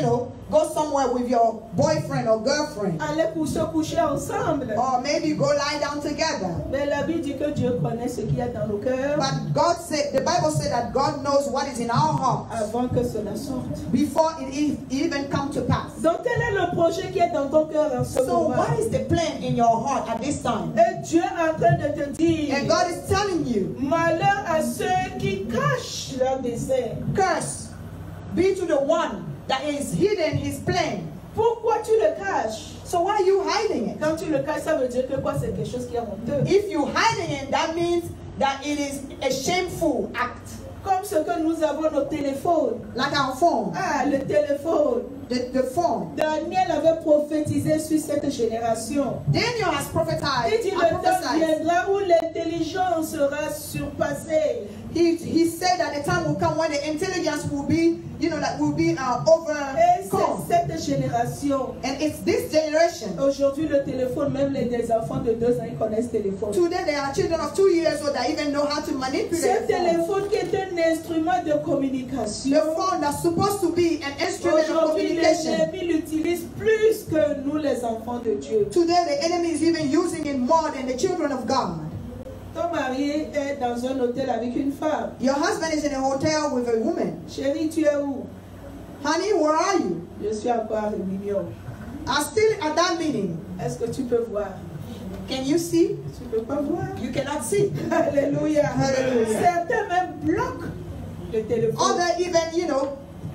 go somewhere with your boyfriend or girlfriend. Aller pour se coucher ensemble. Or maybe go lie down together. Mais la Bible dit que Dieu connaît ce qu'il y a dans nos cœurs But the Bible said that God knows what is in our hearts avant que cela sorte. before it even come to pass. Donc, quel est le projet qui est dans ton cœur en ce So moment? what is the plan in your heart at this time? Et Dieu est en train de te dire, And God is telling you, malheur à ceux qui cachent leur dessein. curse be to the one that is hidden his plan. Pourquoi tu le caches? So why are you hiding it? Quand tu le caches, ça veut dire que quoi? C'est quelque chose qui est honteux. If you hiding it, that means that it is a shameful act. Comme ce que nous avons nos téléphones. Like our phone, Ah, le téléphone. the phone. Daniel avait prophétisé sur cette génération. Daniel has Il dit, le temps prophesied. viendra où l'intelligence sera surpassée. He said that the time will come when the intelligence will be, Et c'est overcome. cette génération. And it's this generation. Aujourd'hui, le téléphone, même des enfants de 2 ans, ils connaissent le téléphone. Today there are children of 2 years old that even know how to Ce manipulate the phone. téléphone qui est un instrument de The communication. phone that's supposed to be an instrument of Aujourd'hui, communication. l'ennemi l'utilise plus que nous, les enfants de Dieu. Today the enemy is even using it more than the children of God. Ton mari est dans un hôtel avec une femme. Your husband is in a hotel with a woman. Chérie, tu es où? Honey, where are you? Je suis encore à réunion. I'm still at that meeting. Est-ce que tu peux voir? Can you see? Tu ne peux pas voir. You cannot see. Alléluia. Hallelujah. Certains même bloquent le téléphone. Others even,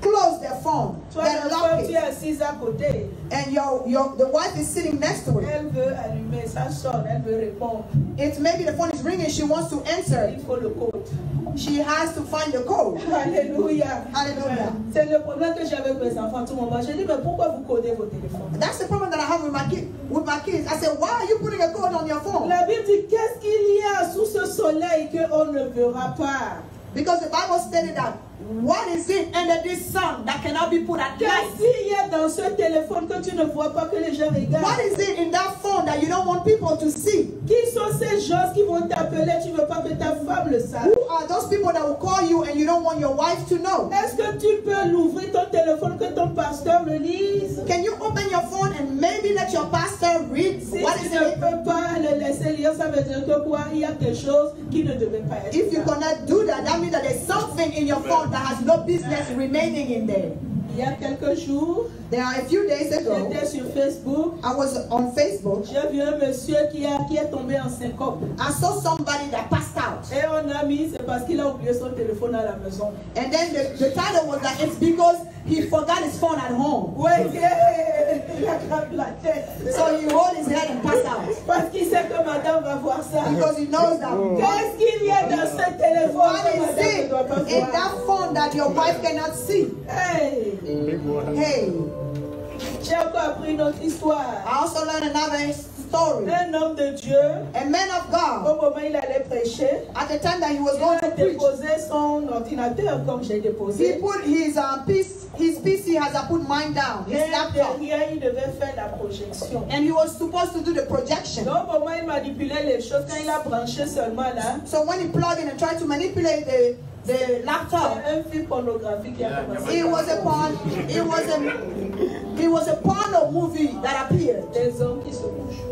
close their phone. Toi, They la lock femme, tu es it. assise à côté. And the wife is sitting next to it. Elle veut allumer, ça sonne, elle veut répondre. It's maybe the phone is ringing. She wants to answer. Il faut le code. She has to find the code. Alléluia. Hallelujah. C'est le problème que j'avais avec mes enfants tout le moment. Je dis, mais pourquoi vous codez vos téléphones? That's the problem that I have with my kids. I said, why are you putting a code on your phone? La Bible dit, qu'est-ce qu'il y a sous ce soleil qu'on ne verra pas? Because the Bible stated that what is it under this sun that cannot be put at Qu'est-ce night? qu'il y a dans ce téléphone que tu ne vois pas, que les gens regardent? What is it in that phone that you don't want people to see? Qui sont ces gens qui vont t'appeler? Tu ne veux pas que ta femme le sache. Who are those people that will call you and you don't want your wife to know? Est-ce que tu peux l'ouvrir ton téléphone, que ton pasteur le lise? Can you open your phone and maybe let your pastor read Si what tu is ne it? peux pas le laisser lire, ça veut dire que quoi? Il y a quelque chose qui ne devait pas être If you là. cannot do that, that means that there's something in your phone that has no business remaining in there. Il y a quelques jours, There are a few days ago, j'étais sur Facebook. I was on Facebook. J'ai vu un monsieur qui est tombé en syncope. I saw somebody that passed out. Et on a mis, c'est parce qu'il a oublié son téléphone à la maison. And then the title was that it's because he forgot his phone at home. Ouais, il a craqué la tête. So he hold his head and passed out. Parce qu'il sait que madame va voir ça. Because he knows that. Qu'est-ce qu'il y a dans ce téléphone What que is madame ne it doit pas in voir? that phone that your wife cannot see? Hey, Hey, j'ai encore appris notre histoire. I also learned another story. Un homme de Dieu, A man of God, au moment où il allait prêcher, at the time that he was il going a to preach, déposé son ordinateur comme j'ai he déposé. put his PC has put mine down, his Et laptop, derrière, il devait faire la projection. and he was supposed to do the projection. Donc, au moment où il manipulait les choses, quand il a branché seulement là, So when he plugged in and tried to manipulate the laptop, c'est un film pornographique qui a commencé. it was a porno movie that appeared. Des hommes qui se couchent.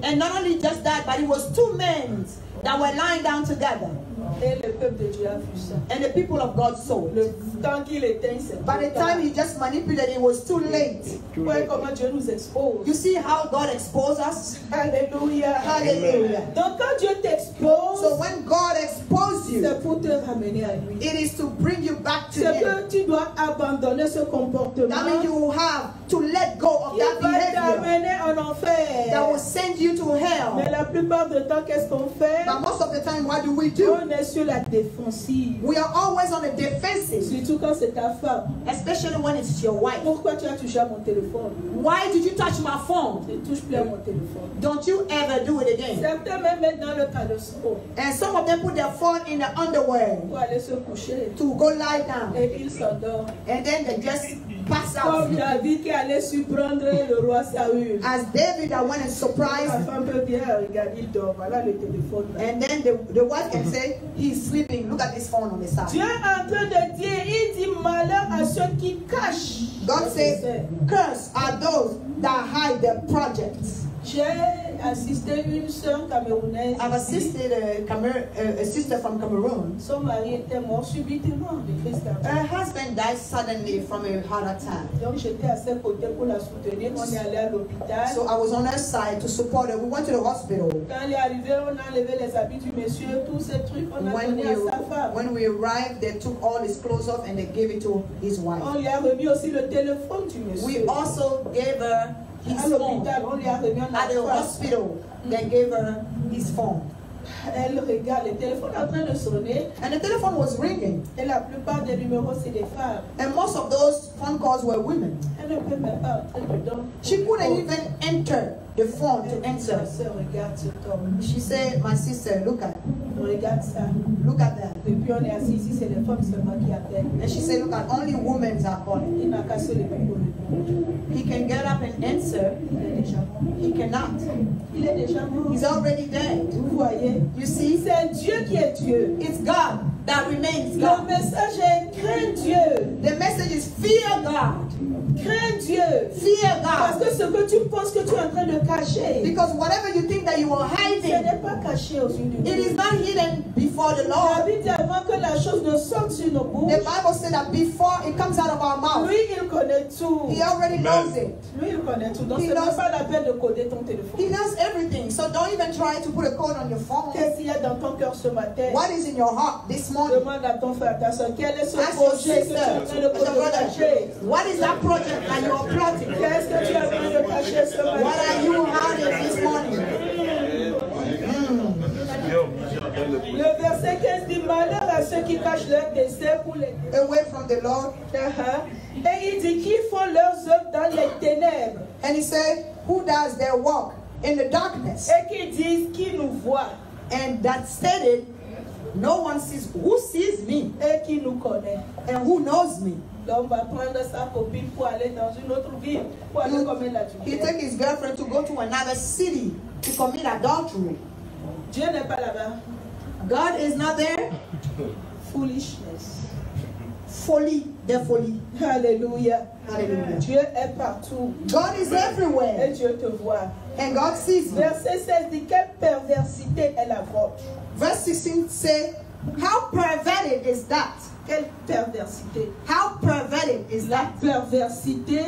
And not only just that, but it was two men that were lying down together. Et le peuple de Dieu a vu ça. And the people of God saw it. Le temps qu'il éteint, c'est By the time he just manipulated, it was too late. Vous voyez comment Dieu nous expose. You see how God exposed us? Alléluia. Hallelujah. Donc quand Dieu t'expose, So when God exposed you, c'est pour te ramener à lui. it is to bring you back to C'est Him. que tu dois abandonner ce comportement That means you will have to let go of qui that va behavior t'amener en that enfer. will send you to Mais hell. la plupart du temps, qu'est-ce qu'on fait? But most of the time, what do we do? On est sur la défensive. We are always on the defensive, Surtout quand c'est ta femme. especially when it's your wife. Pourquoi tu as touché à mon téléphone? Why did you touch my phone? Ne touche plus à mon téléphone. Don't you ever do it again. Certains même mettent dans le caleçon And some of them put their phone in the underwear pour aller se coucher. to go lie down. Et ils s'endorment. And then they just pass out. Comme David qui allait surprendre le roi Saül. As David that went and La surprised, femme peut dire, regarde, il dort. Voilà le téléphone. Là. and then the wife can say, he's sleeping, look at this phone on the side. Dieu est en train de dire, il dit malheur à ceux qui cachent. God says, curse are those that hide their projects. J'ai assisté une sœur camerounaise. I've assisted a sister from Cameroon. Son mari était mort subitement de crise Her cardiaque. husband died suddenly from a heart attack. Donc j'étais à ses côtés pour la soutenir. On est allé à l'hôpital. So I was on her side to support her. We went to the hospital. Quand elle est arrivée, on a enlevé les habits du monsieur, tous ces trucs, on a donné à sa femme. When we arrived, they took all his clothes off and they gave it to his wife. On lui a remis aussi le téléphone du monsieur. We also gave her his À phone. l'hôpital, on lui a remis un At the affaire. hospital, they gave her his phone. Elle regarde, le téléphone est en train de sonner. And the telephone was ringing. Et la plupart des numéros, c'est des femmes. And most of those phone calls were women. Elle ne peut même pas entrer dedans. She couldn't even enter the phone to answer. Sa sœur regarde cet homme. She said, my sister, look at Ça. look at that. Depuis on est assis ici, c'est les femmes seulement qui appellent. And she said, look at only women are calling. Il n'a qu'à se lever pour répondre. He can get up and answer. Il est déjà mort. He cannot. Il est déjà mort. He's already dead. Vous voyez, You see, c'est Dieu qui est Dieu. it's God that remains Le God. message est crains Dieu. The message is fear God. Crains Dieu. Fear Parce God. que ce que tu penses que tu es en train de cacher, Because whatever you think that you are ce hiding, n'est pas caché aux yeux de it Dieu. is not hidden before the La Lord. Bible dit avant que la chose ne sorte sur nos The bouches, Bible said that before it comes out of our mouth, lui il connaît tout. He already knows it. Lui il connaît tout. Donc He ce n'est knows- pas la peine de coder ton He téléphone. knows everything. So don't even try to put a code on your phone. Qu'est-ce qu'il y a dans ton cœur ce matin? What is in your heart this morning? Demande à ton frère, à ta soeur, quel est ce Ask your projet que tu es en train sister, de ask your brother, cacher? what is that project that you are plotting? Qu'est-ce que tu es en train de cacher ce What matin? are you hiding this morning? Le verset 15 dit malheur à ceux qui cachent leur dessein pour les Away from the Lord. Et il dit qu'ils font leurs œuvres dans les ténèbres And he said, who does their work in the darkness? et qui disent qui nous voit And that stated, no one sees, who sees me et qui nous connaît. and who knows me. L'homme va prendre sa copine pour aller dans une autre ville, pour aller commettre He l'adultère. took his girlfriend to go to another city to commit adultery. Dieu n'est pas là-bas. God is not there. Foolishness. Folie, de folie. Alléluia. Hallelujah. Dieu est partout God is et everywhere. Dieu te voit. And God sees you. Verset 16 dit quelle perversité est la vôtre. Verse 16 says, how perverted is that? Quelle perversité. How perverted is La that? perversité,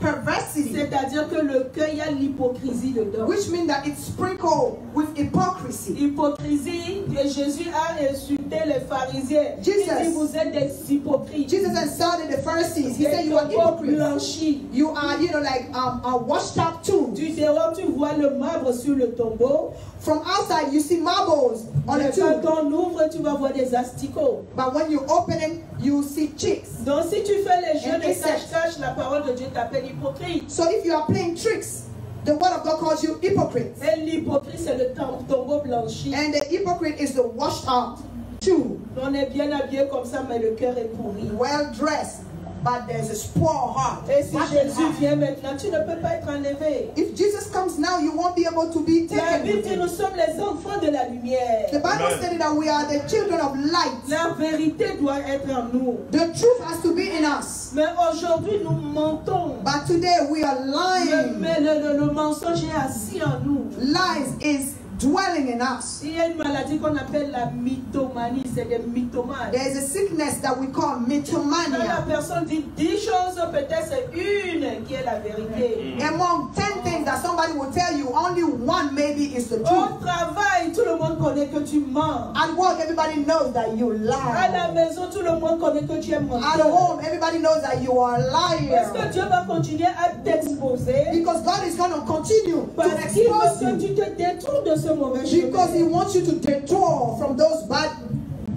Perversity, c'est-à-dire que le cœur, il y a l'hypocrisie dedans. which means that it's sprinkled with hypocrisy. Hypocrisie, et Jésus a insulté les pharisiens. Il Jesus. dit, vous êtes des hypocrites. Jesus insulted the Pharisees. He said, Des "You are tombeaux hypocrites. blanchis. You are, like a washed up tomb. Du dehors, tu vois le marbre sur le tombeau. From outside, you see marbles on the Mais quand tomb, on ouvre, tu vas voir des asticots. but when you open it, you see chicks." Donc si tu fais les jeux And de insects. cache-cache, la parole de Dieu t'appelle hypocrite. So if you are playing tricks, the word of God calls you hypocrite. Et l'hypocrite, c'est le tombeau blanchi. And the hypocrite is the washed up tomb, On est bien habillé comme ça, mais le cœur est pourri. well dressed, but there's a spoiled heart. Et si Rotten Jésus heart. vient maintenant, tu ne peux pas être enlevé. If Jesus comes now, you won't be able to be La taken. Bible dit, nous sommes les enfants de la lumière. The Bible said that we are the children of light. La vérité doit être en nous. The truth has to be in us. Mais aujourd'hui, nous mentons. But today we are lying. Mais le mensonge est assis en nous. Lies is dwelling in us. Il y a une maladie qu'on appelle la mythomanie, c'est des mythomanes. There is a sickness that we call Quand la mythomania. personne dit 10 choses, peut-être c'est une qui est la vérité. Among 10 things that somebody will tell you, only one maybe is the Au truth. travail, tout le monde connaît que tu mens. At work, everybody knows that you À la lie. maison, tout le monde connaît que tu es At menteur. home, everybody knows that you are a Est-ce que liar. Dieu va continuer à t'exposer? Because God is going to continue to Parce qu'il veut expose que you. tu te détournes de ce mauvais Because He chemin. wants you to detour from those bad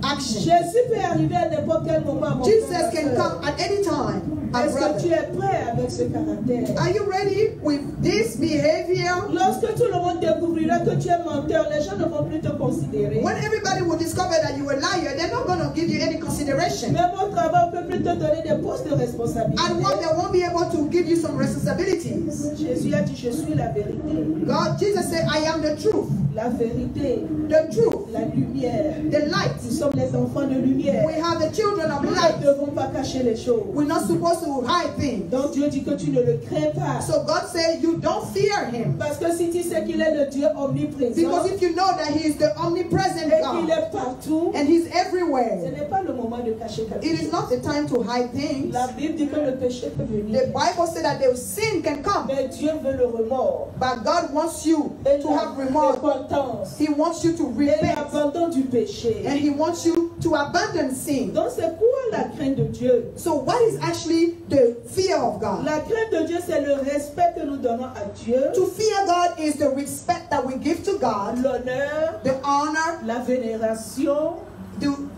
actions. Jésus peut arriver à n'importe quel moment. Mon Jesus frère, can ma soeur. come at any time. My Est-ce que tu brother. es prêt avec ce caractère? Are you ready with this behavior? Lorsque tout le monde découvrira que tu es menteur, les gens ne vont plus te considérer. When everybody will discover that you are a liar, they're not going to give you any consideration. Même au travail, on ne peut plus te donner des postes de responsabilité. At work, they won't be able to give you some responsibilities. Jésus a dit, je suis la vérité. God, Jesus said, I am the truth, La vérité, the truth, la lumière. the light. Nous sommes les enfants de lumière. We have the children of Nous light. ne devons pas cacher les choses. We're not supposed to hide things. Donc Dieu dit que tu ne le crains pas. So God said, you don't fear Him. Parce que si tu sais qu'il est le Dieu omniprésent Because if you know that He is the omnipresent et qu'il God est partout, and He's ce everywhere, n'est pas le moment de cacher quelque it chose. is not the time to hide things. La Bible dit que le péché peut venir. The Bible said that the sin can come, Mais Dieu veut le remords. but God wants you Et to la have remorse. repentance. He wants you to Et repent, l'abandon du péché. and He wants you to abandon sin. Donc c'est quoi la crainte de Dieu? So what is actually the fear of God? La crainte de Dieu, c'est le respect que nous donnons à Dieu, To fear God is the respect that we give to God, l'honneur, the honor, la vénération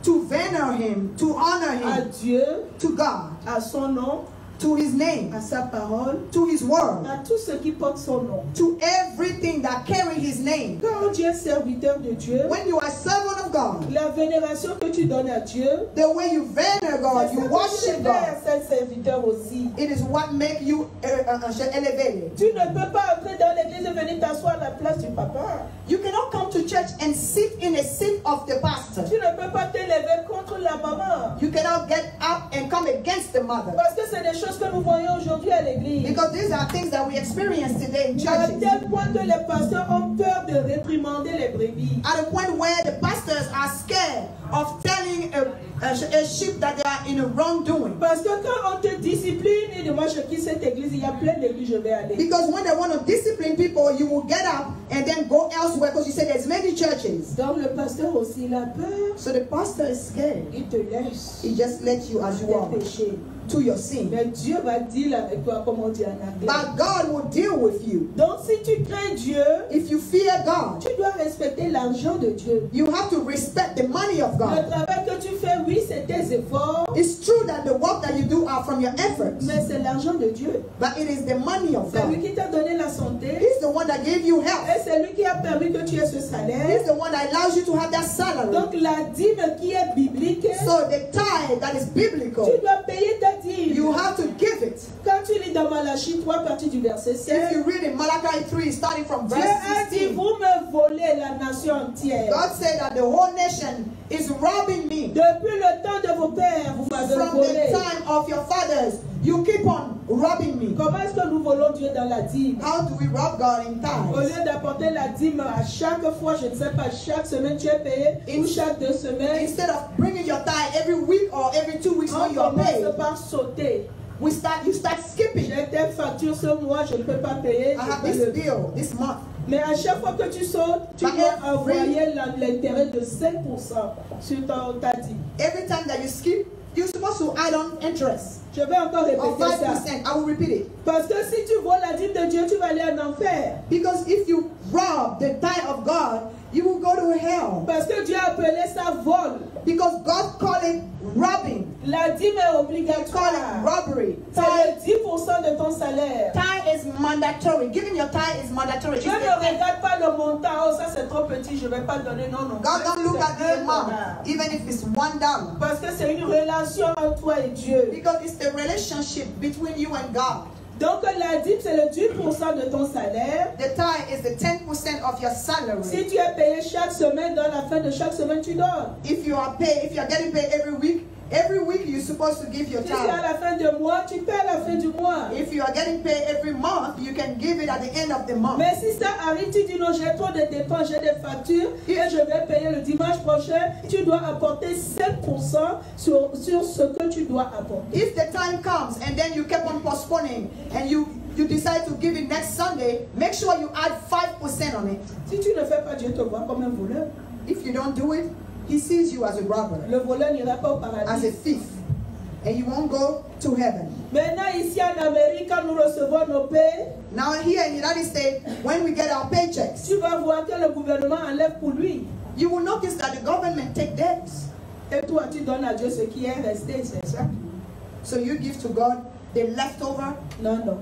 to vener Him, to honor à Him, Dieu, to God, à son nom, to His name, à sa parole, to His word, à tout ce qui porte son nom. to everything that carry His name. Quand tu es serviteur de Dieu, When you are a servant of God, la vénération que tu donnes à Dieu, the way you vener God, c'est you ce que worship tu God, fais à ce serviteur aussi. it is what makes you elevated. Tu ne peux pas entrer dans l'église et venir t'asseoir à la place du papa. You cannot come to church and sit in a seat of the pastor. Tu ne peux pas t'élever contre la maman. You cannot get up and come against the mother. Parce que c'est des choses que nous voyons aujourd'hui à l'église. Because these are things that we experience today in À churches. tel point que les pasteurs ont peur de réprimander les brebis. At a point where the pastors are scared of telling a sheep that they are in a wrongdoing. Parce que quand on te discipline, et de moi je quitte cette église, il y a plein d'églises, je vais aller. Because when they want to discipline people, you will get up and then go elsewhere because you say there's many churches. Donc le pasteur aussi, il a peur, So the pastor is scared. il te laisse. He just lets you as you Tes are péchés. to your sin. Mais Dieu va deal avec toi, comme on dit en anglais. But God will deal with you. Donc si tu crains Dieu, If you fear God, tu dois respecter l'argent de Dieu. you have to respect the money of Le God. travail que tu fais, oui, c'est tes efforts, It's true that the work that you do are from your efforts, mais c'est l'argent de Dieu. but it is the money of C'est lui God. qui t'a donné la santé, He's the one that gave you health. et c'est lui qui a permis que tu aies ce salaire. He's the one that allows you to have that salary. Donc la dîme qui est biblique, So the tithe that is biblical, tu dois payer ta dîme. you have to give it. Quand tu lis dans Malachie 3, partie du verset If 7, you read in Malachi 3, starting from Dieu verse a dit, 16, vous me volez la nation entière. God said that the whole nation is robbing me. Depuis le temps de vos pères, vous m'avez From the volé. time of your fathers, You keep on robbing me. Comment est-ce que nous volons Dieu dans la dîme? How do we rob God in Au tithes? lieu d'apporter la dîme à chaque fois, je ne sais pas, chaque semaine tu es payé, ou chaque 2 semaines, Instead of bringing your tithe every week or every 2 weeks on when you are commence paid, par sauter. you start skipping. J'ai telle facture ce mois, je ne peux pas payer. I have je this peux le- bill this month. Mais à chaque fois que tu sautes, tu But dois envoyer l'intérêt de 5% sur ta dîme. Every time that you skip, you're supposed to add on interest Je vais encore of répéter ça. 5%. I will repeat it. Parce que si tu voles la dîme de Dieu, tu vas aller en enfer. Because if you rob the tithe of God, you will go to hell. Parce que Dieu a appelé ça vol. Because God called it robbing. La dîme est He called obligatoire. it robbery. C'est le 10% de ton salaire. Tithe is mandatory. Giving your tithe is mandatory. Dieu ne regarde pas le montant. Oh, ça c'est trop petit, je ne vais pas le donner. Non, non. God don't look at C'est the $1. amount, even if it's $1. Parce que c'est une relation entre toi et Dieu. Because it's the relationship between you and God. Donc la dîme, c'est le 10% de ton salaire. The tithe is the 10% of your salary. Si tu es payé chaque semaine, dans la fin de chaque semaine, tu donnes. If you are getting paid every week you're supposed to give your Si tu es à tithe. la fin du mois, tu paies à la fin du mois. If you are getting paid every month, you can give it at the end of the month. Mais si ça arrive, tu dis non, j'ai trop de dépenses, j'ai des factures et je vais payer le dimanche prochain, tu dois apporter 5% sur ce que tu dois apporter. If the time comes and then you keep on postponing and you decide to give it next Sunday, make sure you add 5% on it. Si tu ne fais pas, Dieu te voit comme un voleur. If you don't do it, he sees you as a robber, Le voleur n'ira pas au as a paradis. thief, and you won't go to heaven. Maintenant, ici en Amérique, quand nous recevons nos paies, Now here in the United States, when we get our paychecks, tu vas voir que le gouvernement enlève pour lui. you will notice that the government take debts. Et toi, tu donnes à Dieu ce qui est resté, c'est ça? So you give to God the leftover? Non, non.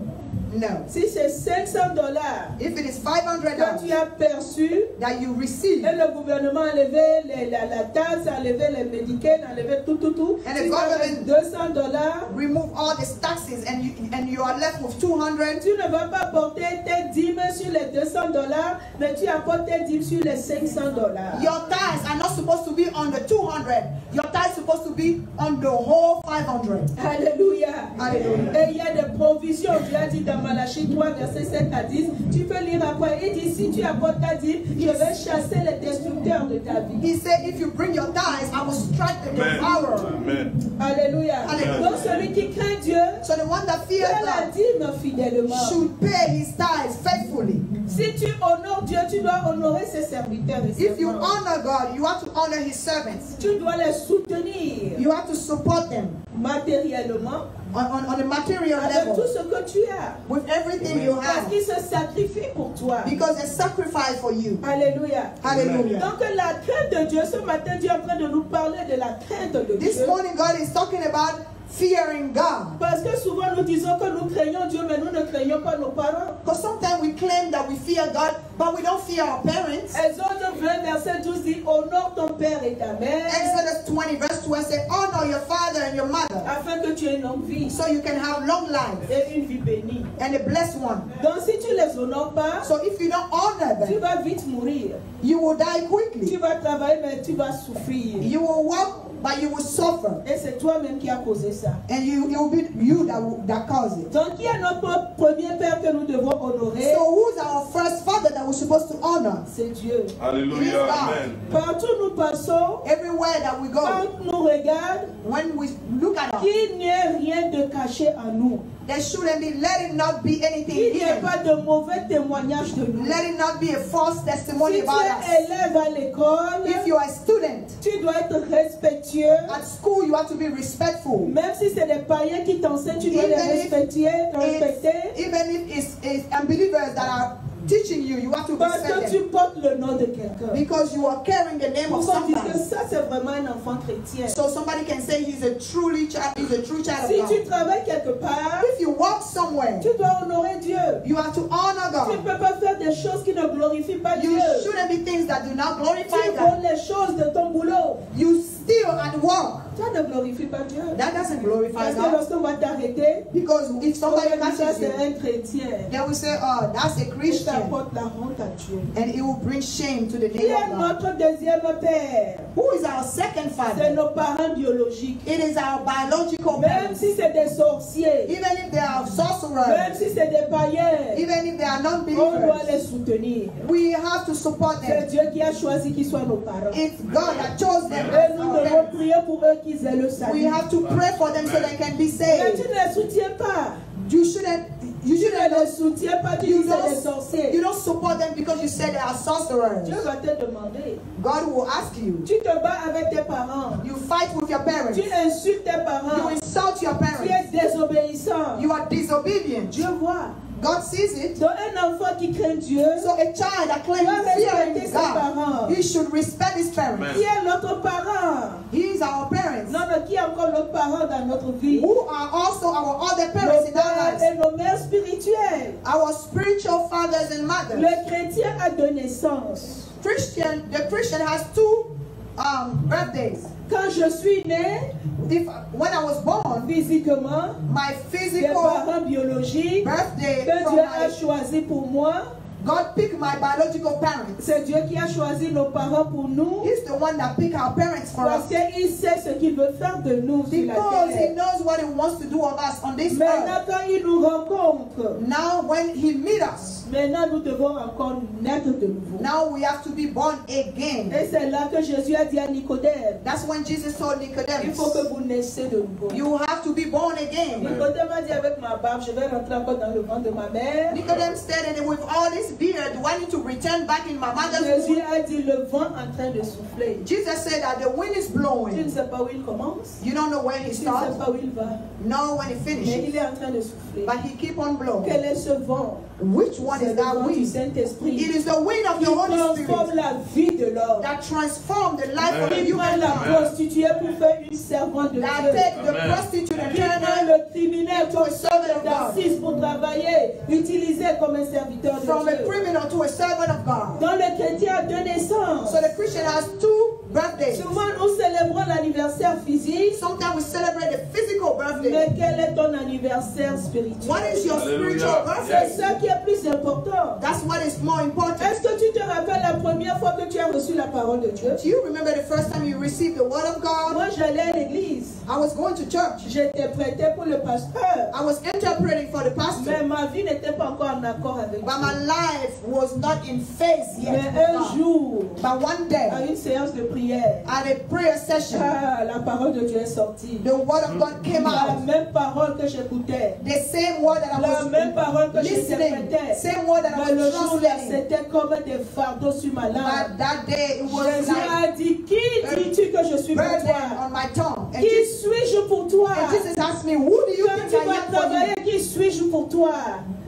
No. Si c'est $500 If it is que tu $500 as perçu, that you receive, et le gouvernement a enlevé la taxe, a enlevé les médicaments, a enlevé tout. And Si the tu as government- $200, remove all these taxes, and you are left with 200. tu ne vas pas porter tes dîmes sur les $200, mais tu apportes tes dîmes sur les $500. Your tithes are not supposed to be on the 200. Your tithes supposed to be on the whole 500. Alléluia. Hallelujah. Et il y a des provisions. Dieu a dit dans Malachie 3, verset 7 à 10. Tu peux lire après. Il dit, si tu apportes ta dîme, je vais chasser les destructeurs de ta vie. He said, if you bring your tithes, I will strike the devourer. Amen. Alléluia. Alléluia. Donc celui qui craint Dieu, So the one that fears fait la God dîme fidèlement. should pay his tithes faithfully. Si tu honores Dieu, tu dois honorer ses serviteurs et If you servantes. honor God, you have to honor his servants. Tu dois les soutenir You have to support them matériellement on the material avec tout level ce que tu as. with everything you Parce have, qu'ils se sacrifient pour toi. because they sacrifice for you. Alléluia. Hallelujah. Donc la crainte de Dieu, ce matin Dieu est en train de nous parler de la crainte de This Dieu. morning, God is talking about fearing God. Parce que souvent nous disons que nous craignons Dieu, mais nous ne craignons pas nos parents. Because sometimes we claim that we fear God, but we don't fear our parents. Exode 20, verset 12 dit, honore ton père et ta mère, Exodus 20 verse 12 says, honor your father and your mother afin que tu aies une longue vie so you can have long life et une vie bénie. and a blessed one. Donc si tu les honores pas, So if you don't honor tu them, vas vite mourir. you will die Tu quickly. vas travailler, mais tu vas souffrir. You will walk, but you will suffer. Et c'est toi-même qui as causé ça. And it will be you that cause it. Donc il y a notre premier père que nous devons honorer, So who's our first father that we're supposed to honor? c'est Dieu. Hallelujah. Amen. Partout où nous passons, Everywhere that we go, quand nous regarde, when we look at us, qu'il n'y ait rien de caché en nous. there shouldn't be, let it not be anything Qu'il n'y ait hidden. pas de mauvais témoignages de nous. Let it not be a false Si testimony tu about es us. élève à l'école, If you are a student tu dois être respectueux. at school, you have to be respectful. Même si c'est des païens qui t'enseignent, tu dois les Even if respecter. Even if it's unbelievers that are teaching you, you have to Parce que respect tu them. portes le nom de quelqu'un. Because you are carrying the name of Pour qu'on dise que somebody. ça c'est vraiment un enfant chrétien. So somebody can say he's a true child Si of tu God. travailles quelque part, If you walk somewhere, tu dois honorer Dieu. you have to honor Tu ne God. peux pas faire des choses qui ne glorifient pas You Dieu. shouldn't be things that do not Tu glorify voles God. les choses de ton boulot. You steal still at work, ça ne glorifie pas Dieu. that doesn't glorify Parce que God. lorsqu'on va t'arrêter, Because if somebody on va dire ça catches c'est you, un chrétien. they will say, oh, that's a Et ça Christian. apporte la honte à Dieu. And it will bring shame to the Qui name est of God. notre deuxième père? Who is our second C'est father? nos parents biologiques. It is our biological Même parents. si c'est des sorciers, Even if they are même sorcerers, si c'est des païens, even if they are on doit non-believers, les soutenir. we have to support C'est them. Dieu qui a choisi qu'ils soient nos parents. It's God that chose them Et as nous our devons parents. prier pour eux qu'ils aient le We salut. have to pray for them so they can be Mais saved. tu ne les soutiens pas. You shouldn't. You Tu ne les shouldn't. soutiens pas, tu You dis c'est des sorciers. don't support them because you say they are sorcerers. Dieu va te demander. God will ask you. Tu te bats avec tes parents. You fight with your parents. Tu insultes tes You parents. insult your Tu parents. es désobéissant. You are disobedient. Dieu voit. God sees it. Donc un enfant qui craint Dieu, So a child that claims fear in God, he should respect his parents. qui est notre parent? He is our parents, Non, mais qui est encore notre parent dans notre vie? who are also our other Nos parents in our pères lives. et nos mères spirituelles. Our spiritual fathers and mothers. Le chrétien a deux naissances. The Christian has two birthdays. Quand je suis né, When I was born, physiquement, my des physical parents biologiques birthday que from Dieu a my, choisi pour moi, God picked my biological parents. c'est Dieu qui a choisi nos parents pour nous, He's the one that picked our parents for parce us. qu'il sait ce qu'il veut faire de nous sur la Because He terre. knows what He wants to do of us on this earth. Maintenant, quand il nous rencontre, Now when He meets us, maintenant nous devons encore naître de nouveau. now we have to be born again. Et c'est là que Jésus a dit à Nicodème, That's when Jesus told il Nicodemus, faut que vous naissiez de nouveau. you have to be born again. Nicodème a dit avec ma barbe, je vais rentrer encore dans le ventre de ma mère. Nicodemus said, and with all this beard, do I need to return back in my mother's Jésus womb? a dit le vent en train de souffler. Jesus said that the wind is Tu ne blowing. sais pas où il commence, You don't know where he tu ne sais starts, pas où il va, nor when he mais il finishes, est en train de souffler. but he keep on blowing. Quel est ce vent? Which one C'est is le that vent du wind? Saint-Esprit It is the wind of qui the Holy transforme Spirit la vie de l'homme. that transform the life of the Qui prend human la being. prostituée pour faire une servante de That Dieu. take the prostitute and Qui turn prend her le criminel pour sortir d'assises pour travailler, utilisé comme un serviteur from de a Dieu. criminal to a servant of God. Dans le chrétien a deux naissances. So the Christian has two birthdays. Souvent nous célébrons l'anniversaire physique, Sometimes we celebrate the physical birthday. mais quel est ton anniversaire spirituel? What is your spiritual C'est birthday? ça qui est plus important. That's what is more important. Est-ce que tu te rappelles la première fois que tu as reçu la parole de Dieu? Do you remember the first time you received the word of God? Moi, j'allais à l'église. I was going to church. J'étais prêtée pour le pasteur. I was interpreting for the pastor. Mais ma vie n'était pas encore en accord avec But Dieu. my life was not in phase yet. Mais with un God. jour, But one day, à une séance de prière, at a prayer session, la parole de Dieu est sortie. the word of God came La out. même parole que j'écoutais. The same word that I La même was parole que listening. j'interprétais. Same word that Mais I le was jour là, translating. c'était comme des fardeaux sur ma langue. But that day, it was Jésus like a dit, qui dis-tu que je suis pour burden toi? on my tongue. And Qui Jesus, suis-je pour toi? and Jesus asked me, who do you Quand think tu I vas am for travailler, you? qui suis-je pour toi?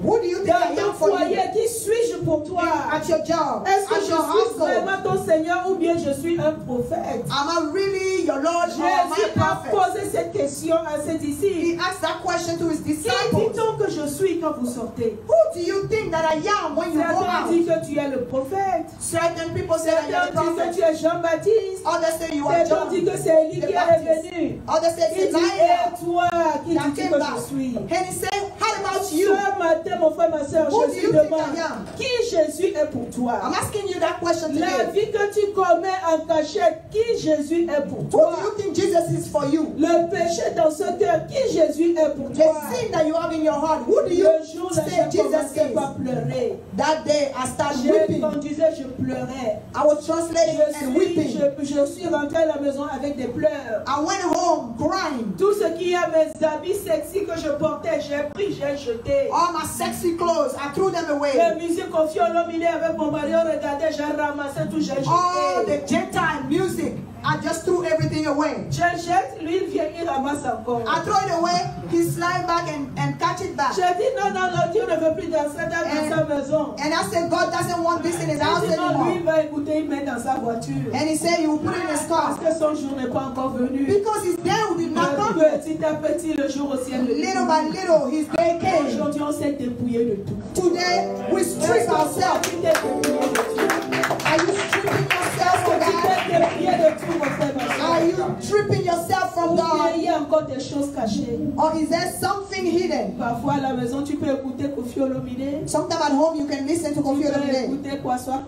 Who do you think I Dans am ton for you? foyer, qui suis-je pour toi? At your job, Est-ce que at je your suis household. vraiment ton Seigneur ou bien je suis un prophète? Am I really your Lord or am I Jésus a a prophet? posé cette question à ses disciples. He asked that question to his Qui disciples. dit-on que je suis quand vous sortez? Who do you think that I am when you go Certains out? disent que tu es le prophète. Certain people say that Certains you're disent the que tu prophet. es Jean-Baptiste. Others say you are Certains John disent que c'est Élie the qui est Baptist. revenu. Others say Il it's dit, Elijah et toi, qui that dis-tu came que back. je suis? And he said, how about you? Ce matin, mon frère, ma soeur, Who do Jésus you think demande, I am? qui Jésus est pour toi? I'm asking you that question La today. vie que tu commets en cachette, qui Jésus est pour Who toi? do you think Jesus is for you? Le péché dans ce cœur, qui Jésus est pour The toi? sin that you have in your heart, who do you Le jour où say j'ai Jesus commencé is? par pleurer, That day I started je weeping. conduisais, je pleurais. I was translating and weeping. Je suis rentré à la maison avec des pleurs. I went home crying. Tout ce qui est mes habits sexy que je portais, j'ai pris, j'ai jeté. All my sexy clothes, I threw them away. Les musiques au violon, il est avec mon mari, on regardait, j'ai ramassé tout, j'ai All jeté. the Gentile music, I just threw everything away. Je jette, lui il vient, il ramasse encore. I throw it away, he slide back and catch it back. J'ai dit non, non, non, Dieu ne veut plus danser dans sa maison. And I said, God doesn't want this in his house Il dit non, lui il anymore. va écouter, il met dans sa voiture. And he said, he will put it in his Parce car. que son jour n'est pas encore venu. Because his day did not come yet. Petit à petit, le jour au ciel. Little by little, his day came. Aujourd'hui, on s'est dépouillé de tout. Today, we strip ourselves. Tu t'es dépouillé de tout. Are you stripping yourself Tu of that? t'es dépouillé de tout, mon frère, ma soeur. Are you stripping yourself from Ou bien God? il y a encore des choses cachées. Or is there something hidden? Parfois à la maison, tu peux écouter Koffi Olomide. Sometimes at home you can listen to Tu Koffi peux Olomide. écouter Kwasa.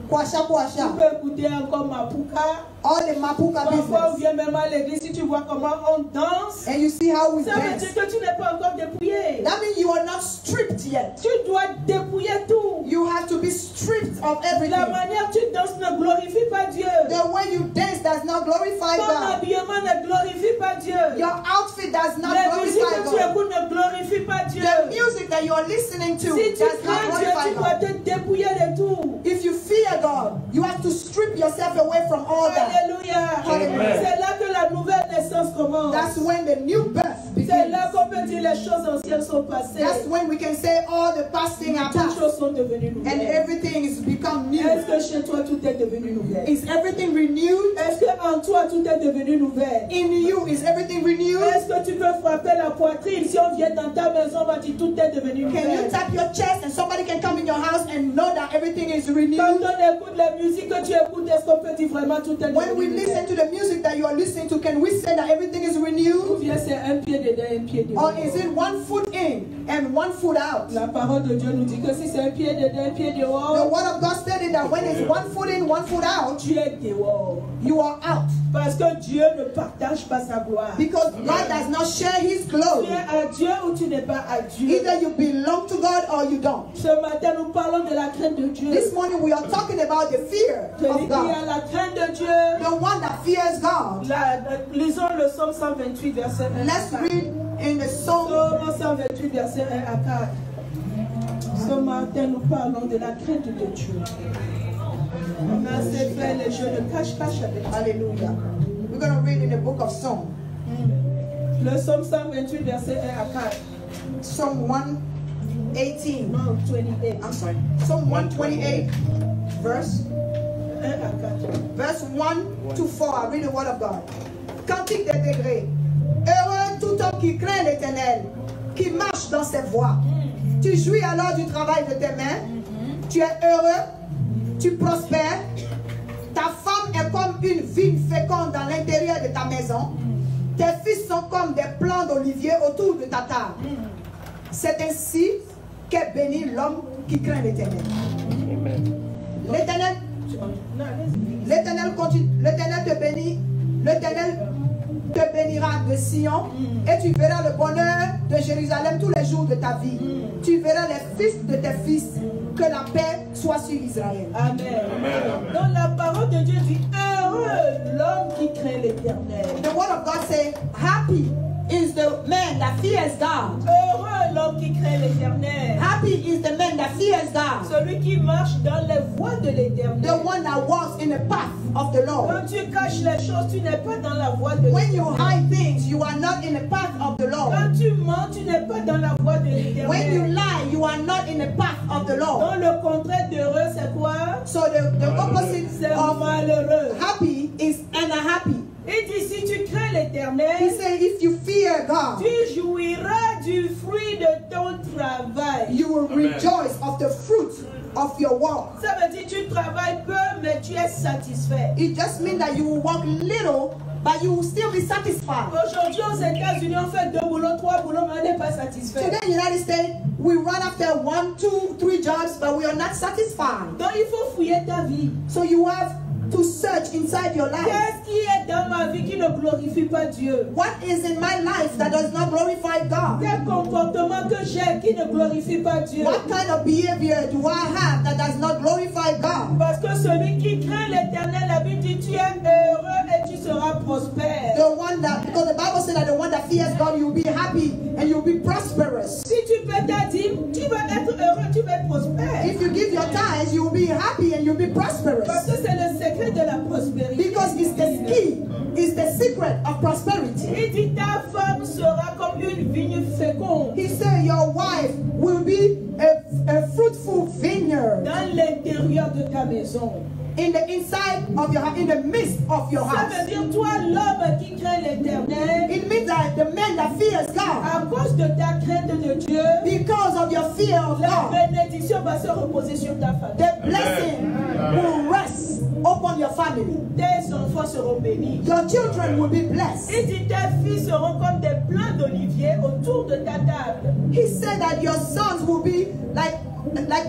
Kwasha Tu Kwasha. peux écouter encore Mapuka. All the Mapuka Parfois, on business. vient même à l'église, si tu vois comment on danse, And you see how we ça veut dance. dire que tu n'es pas encore dépouillé. That means you are not stripped yet. Tu dois dépouiller tout. You have to be stripped of La everything. manière dont tu danses ne glorifie pas Dieu. The way you dance does not glorify Ton God. habillement ne glorifie pas Dieu. Your outfit does not La musique glorify que tu God. écoutes ne glorifie pas Dieu. The music that you are listening to Si tu does not crains Dieu, glorify tu dois God. te dépouiller de tout. If you fear God, you have to strip yourself away from all that. Alléluia. Amen. C'est là que la nouvelle naissance commence. That's when the new birth C'est begins. là qu'on peut dire les choses anciennes sont passées. That's when we can say all the past things are Toutes past choses sont devenues and nouvelles. everything is become new. Est-ce que chez toi tout est devenu nouvelle? Is everything renewed? Est-ce que en toi tout est devenu nouvelle? In you, is everything renewed? Est-ce que tu peux frapper la poitrine? Si on vient dans ta maison, on va dire tout est devenu Can you nouvelle. tap your chest and somebody can come in your house and know that everything is Quand renewed? on écoute la musique que tu écoutes, est-ce qu'on peut dire vraiment tout est When we devenu listen nouvelle? to the music that you are listening to, can we say that everything is Ou renewed? bien c'est un pied dedans, un pied Or dehors? is it one foot in and one foot out? La parole de Dieu nous dit que si c'est un pied dedans, un pied The dehors, word of God stated that when it's one foot in, one foot out, tu es dehors. you are out. Parce que Dieu ne partage pas sa gloire. Because God does not share his glory. Tu es à Dieu ou tu n'es pas à Dieu. Either you belong to God or you don't. Ce matin, nous parlons de la crainte de Dieu. This morning we are talking about the fear Celui of qui God. a la crainte de Dieu. The one that fears God. Lisons le psaume 128, verset 1 à Let's 4. read in the Psalm. Psaume 128, verset 1 à 4. Ce matin, nous parlons de la crainte de Dieu. On a assez fait les jeux de cache-cache avec Dieu. Hallelujah. We're going to read in the book of Psalm. Le psaume 128, verset 1 à 4. Psalm 118. Non, 28. I'm sorry. Psalm 128, verse 1 à 4. Verse 1 to 4, I read the word of God. Cantique des degrés. Heureux tout homme qui craint l'Éternel, qui marche dans ses voies. Tu jouis alors du travail de tes mains. Tu es heureux, tu prospères. Ta femme est comme une vigne féconde dans l'intérieur de ta maison. Tes fils sont comme des plants d'olivier autour de ta table. C'est ainsi qu'est béni l'homme qui craint l'Éternel. L'Éternel te bénit, l'Éternel te bénira de Sion et tu verras le bonheur de Jérusalem tous les jours de ta vie. Tu verras les fils de tes fils, que la paix soit sur Israël. Amen. Donc la parole de Dieu dit heureux l'homme qui craint l'Éternel. The word of God says, happy is the man that fears God. Heureux l'homme qui craint l'Éternel. Happy is the man that fears God. Celui qui marche dans les voies de l'Éternel. The one that walks in the path of the Lord. Quand tu caches les choses, tu n'es pas dans la voie de When you l'Éternel. hide things, you are not in the path of the Lord. Quand tu mens, tu n'es pas dans la voie de When you l'Éternel. lie, you are not in the path of the Lord. Donc le contraire d'heureux, c'est quoi? So the opposite C'est of malheureux. happy is unhappy. Il dit si tu crains He l'Éternel, said, if you fear God, tu jouiras du fruit de ton travail. you will rejoice of the fruit of your work. Ça veut dire tu travailles peu, mais tu es satisfait. It just means that you will work little, but you will still be satisfied. Aujourd'hui aux États-Unis, on fait 2 boulots, 3 boulots, mais on n'est pas satisfait. Today in the United States, we run after 1, 2, 3 jobs, but we are not satisfied. Donc il faut fouiller ta vie. So you have to search inside your life. Qu'est-ce qui est dans ma vie qui ne glorifie pas Dieu? What is in my life that does not glorify God? Quel comportement que j'ai qui ne glorifie pas Dieu? What kind of behavior do I have that does not glorify God? Parce que celui qui craint l'Éternel, la Bible dit tu es heureux et tu seras prospère. The one that, because the Bible says that the one that fears God, you'll be happy and you'll be prosperous. Si tu paies ta dîme, tu vas être heureux, tu vas être prospère. If you give your tithes, you'll be happy and you'll be prosperous. Parce que c'est le secret de la prospérité. Because it's the key, it's the secret of prosperity. Il dit ta femme sera comme une vigne féconde He said your wife will be a fruitful vineyard dans l'intérieur de ta maison. in the inside of your house, in the midst of your Ça house. veut dire toi l'homme qui craint l'Éternel, It means that the man that fears God, à cause de ta crainte de Dieu, because of your fear of la God, bénédiction va se reposer sur ta famille. the blessing will rest upon upon your family. Tes enfants seront bénis. Your children will be blessed. Il dit tes filles seront comme des plants d'olivier autour de ta table. He said that your sons will be like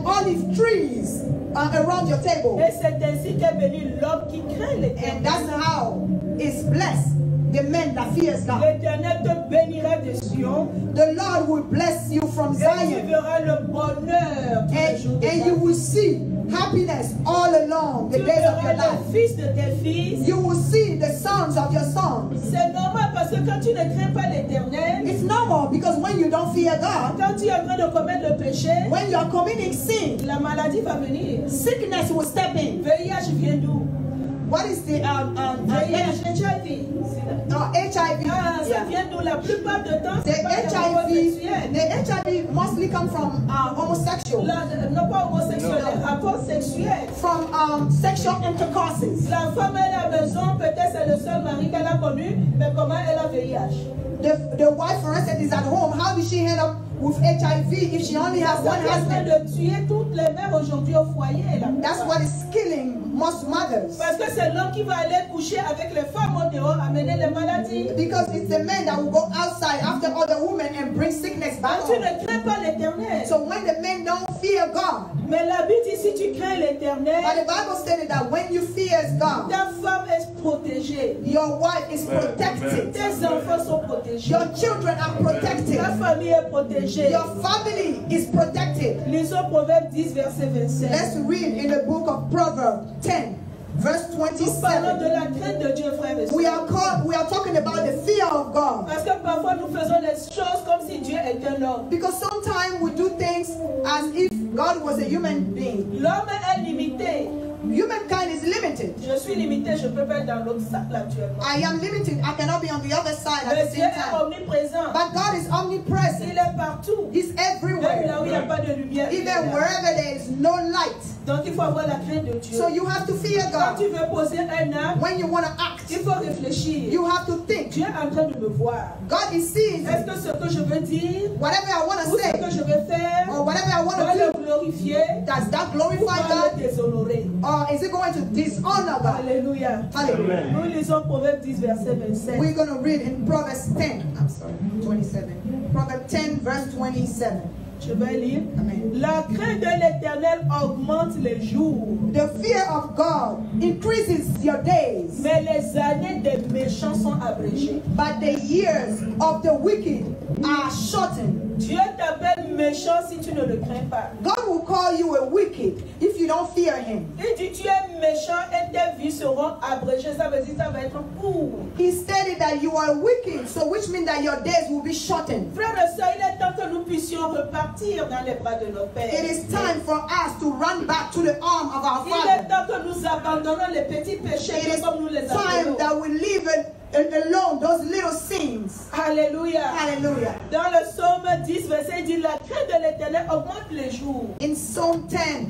olive trees around your table. Et c'est ainsi qu'est béni l'homme qui craint And l'Éternel. that's how is blessed the man that fears God. L'Éternel te bénira de Sion. The Lord will bless you from Et tu Zion. verras le bonheur tous les jours de And ta you vie. will see happiness all along the Tu days of your verras life. les fils de tes fils. You will see the sons of your sons. C'est normal parce que quand tu ne crains pas l'Éternel, It's normal because when you don't fear God, quand tu es en train de commettre le péché, when you are committing sin, la maladie va venir. sickness will step in. VIH vient d'où? What is the VIH, HIV. HIV? Ah, ça Yeah. vient d'où? La plupart du temps, The c'est pas des rapports sexuels. HIV mostly come from homosexual, Non pas homosexuel, les rapports sexuels. from sexual intercourses. La femme, elle a besoin, peut-être c'est le seul mari qu'elle a connu, mais comment elle a VIH? The wife, for instance, is at home. How did she end up with HIV if she only has Ça one est en train husband? de tuer toutes les mères aujourd'hui au foyer. Là. That's what is killing most mothers. Parce que c'est l'homme qui va aller coucher avec les femmes au dehors, amener les maladies. Because it's the men that will go outside after other women and bring sickness back Quand tu home. ne crains pas l'Éternel. So when the men don't fear God, Mais la Bible dit si tu crains but l'Éternel, the Bible stated that when you fear God, ta femme est protégée. your wife is protected. Tes enfants sont protégés. Your children are protected. Ta famille est protégée. Your family is protected. Lisons Proverbe 10, verset 27. Let's read in the book of Proverbs 10, verse Nous parlons de 27. la crainte de Dieu, frères et We sœurs. are talking about the fear of God. Parce que parfois nous faisons les choses comme si Dieu était un homme. Because sometimes we do things as if God was a human being. L'homme est limité. Humankind is limited. Je suis limité, je peux pas être dans l'autre salle actuellement. I am limited. I cannot be on the other side at Mais the Dieu same est time. omniprésent. But God is Il omnipresent. est partout. He's Même là everywhere. où il n'y a pas de lumière. il est Even là. wherever there is no light. Donc il faut avoir la crainte de Dieu. So you have to fear Quand tu God. veux poser un acte, When you want to act, il faut réfléchir. you have to think. Dieu est en train de me voir. God is seeing Est-ce que ce que je veux dire whatever I want ou to ce say que je veux faire or whatever I want va to le do. glorifier Does that ou glorify va God le déshonorer? or is it going to dishonor God? Alléluia. Hallelujah. Nous lisons Proverbe 10, verset 27. We're going to read in Proverbs 10. I'm sorry, 27. Proverbs 10, verse 27. Je vais lire. Amen. La crainte de l'Éternel augmente les jours, The fear of God increases your days, mais les années des méchants sont abrégées. but the years of the wicked are shortened. Dieu t'appelle méchant si tu ne le crains pas. God will call you a wicked if you don't fear Him. Il dit tu es méchant et tes vies seront abrégées. Ça veut dire ça va être court. He stated that you are wicked, so which means that your days will be shortened. Frères et sœurs, il est temps que nous puissions repartir dans les bras de notre Père. It is time for us to run back to the arm of our Il est Father. temps que nous abandonnons les petits péchés It is comme nous les time appelons. that we leave alone those little sins. Alléluia. Hallelujah. Dans le psaume 10, verset 10, la crainte de l'Éternel augmente les jours. In Psalm 10,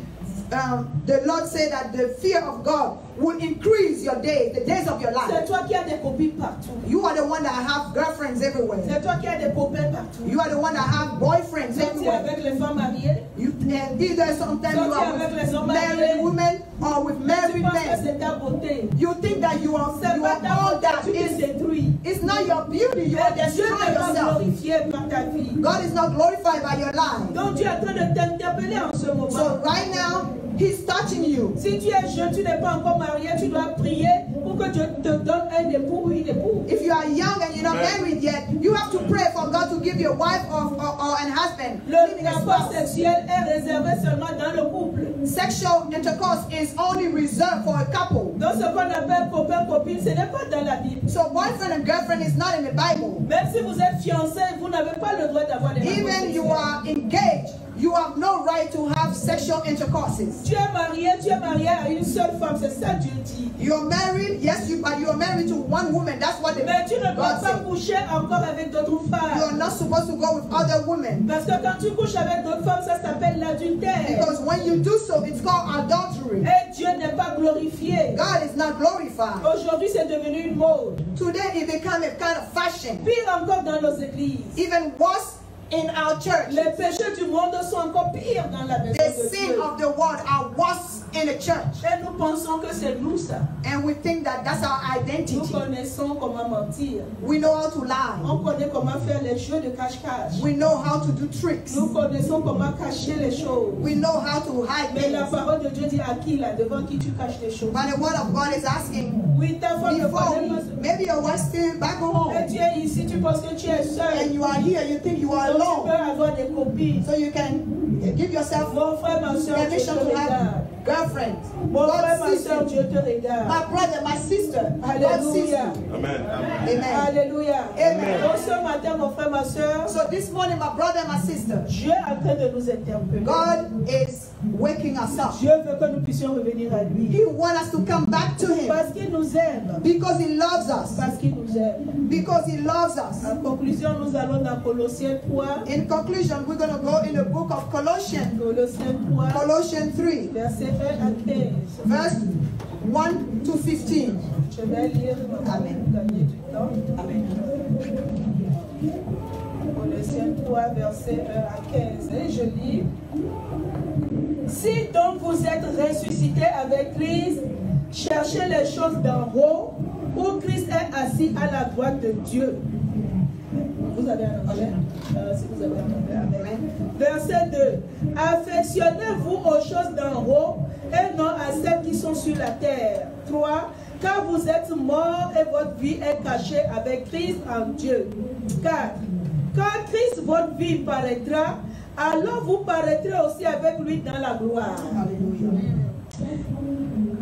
the Lord said that the fear of God will increase your days, the days of your C'est life. toi qui as des copines partout. You are the one that have girlfriends everywhere. C'est toi qui as des copains partout. You are the one that have boyfriends Toi qui es everywhere. avec les femmes mariées, And either sometimes you are with married women or with tu married penses que men. c'est ta beauté. You think that you are C'est pas ta all beauté, that. tu te détruis. It's not your beauty. You are Mais Dieu destroying n'est pas yourself. glorifié par ta vie. God is not glorified by your life. Donc Dieu est en train de t'interpeller en ce moment. So right now, He's touching you. Si tu es jeune, tu n'es pas encore marié, tu dois prier pour que Dieu te donne un époux ou une épouse. If you are young and you're not married yet, you have to pray for God to give you a wife or an husband. Le Living a rapport spouse. sexuel est réservé seulement dans le couple. Sexual intercourse is only reserved for a couple. Donc ce qu'on appelle copain-copine, ce n'est pas dans la Bible. So boyfriend and girlfriend is not in the Bible. Même si vous êtes fiancé, vous n'avez pas le droit d'avoir des rapports Even you sexuels. are engaged, you have no right to have sexual intercourses. Tu es marié à une seule femme, c'est ça Dieu dit. You're married, yes, but you are married to one woman. That's what the Mais tu ne dois God pas said. coucher encore avec d'autres You are femmes. not supposed to go with other women. Parce que quand tu couches avec d'autres femmes, ça s'appelle l'adultère. Because when you do so, it's called adultery. Et Dieu n'est pas glorifié. God is not glorified. Aujourd'hui, c'est devenu une mode. Today it became a kind of fashion. Pire encore dans nos églises. Even worse in our church. Les péchés du monde sont encore pires dans la maison The de sin Dieu. of the world are worse in a church. Et nous pensons que c'est nous ça. And we think that that's our Nous identity. connaissons comment mentir. We know how to lie. On connaît comment faire les jeux de cache-cache. We know how to do tricks. Nous connaissons comment cacher les choses. We know how to hide Mais la things. parole de Dieu dit à qui là, devant qui tu caches les choses. But the word of God is asking, Oui, ta femme ne before connaît pas. maybe your wife still back home, Et tu es ici, tu penses que tu es seul. and you are here, you think you are Donc tu peux alone. avoir des copines. So you can give yourself Mon frère, ma soeur, Dieu permission te to regarde. have girlfriends. Mon frère, God ma sees soeur, you. Dieu te regarde. My brother, my sister, God sees you. Alléluia. Amen. Amen. Alléluia. Amen. Donc ce matin, mon frère, ma soeur, So this morning, my brother and my sister, Dieu est en train de nous interpeller. God is waking us up. Dieu veut que nous puissions revenir à lui. He wants us to come back to Him Parce qu'il nous aime. because He loves us. Parce qu'il nous aime. Because He loves us. En conclusion, nous allons dans Colossiens 3. In conclusion, we're going to go in the book of Colossians, Colossiens 3, Colossians 3, verset 1 à 15. verse 1 to 15. Je vais lire. Amen. Gagner du temps. Amen. Colossiens 3, verset 1 à 15. Et je lis. Si donc vous êtes ressuscités avec Christ, cherchez les choses d'en haut, où Christ est assis à la droite de Dieu. Vous avez un anglais? Si vous avez un anglais, amen. Verset 2. Affectionnez-vous aux choses d'en haut et non à celles qui sont sur la terre. 3. Car vous êtes morts et votre vie est cachée avec Christ en Dieu. 4. Quand Christ, votre vie, paraîtra, alors vous paraîtrez aussi avec lui dans la gloire. Hallelujah.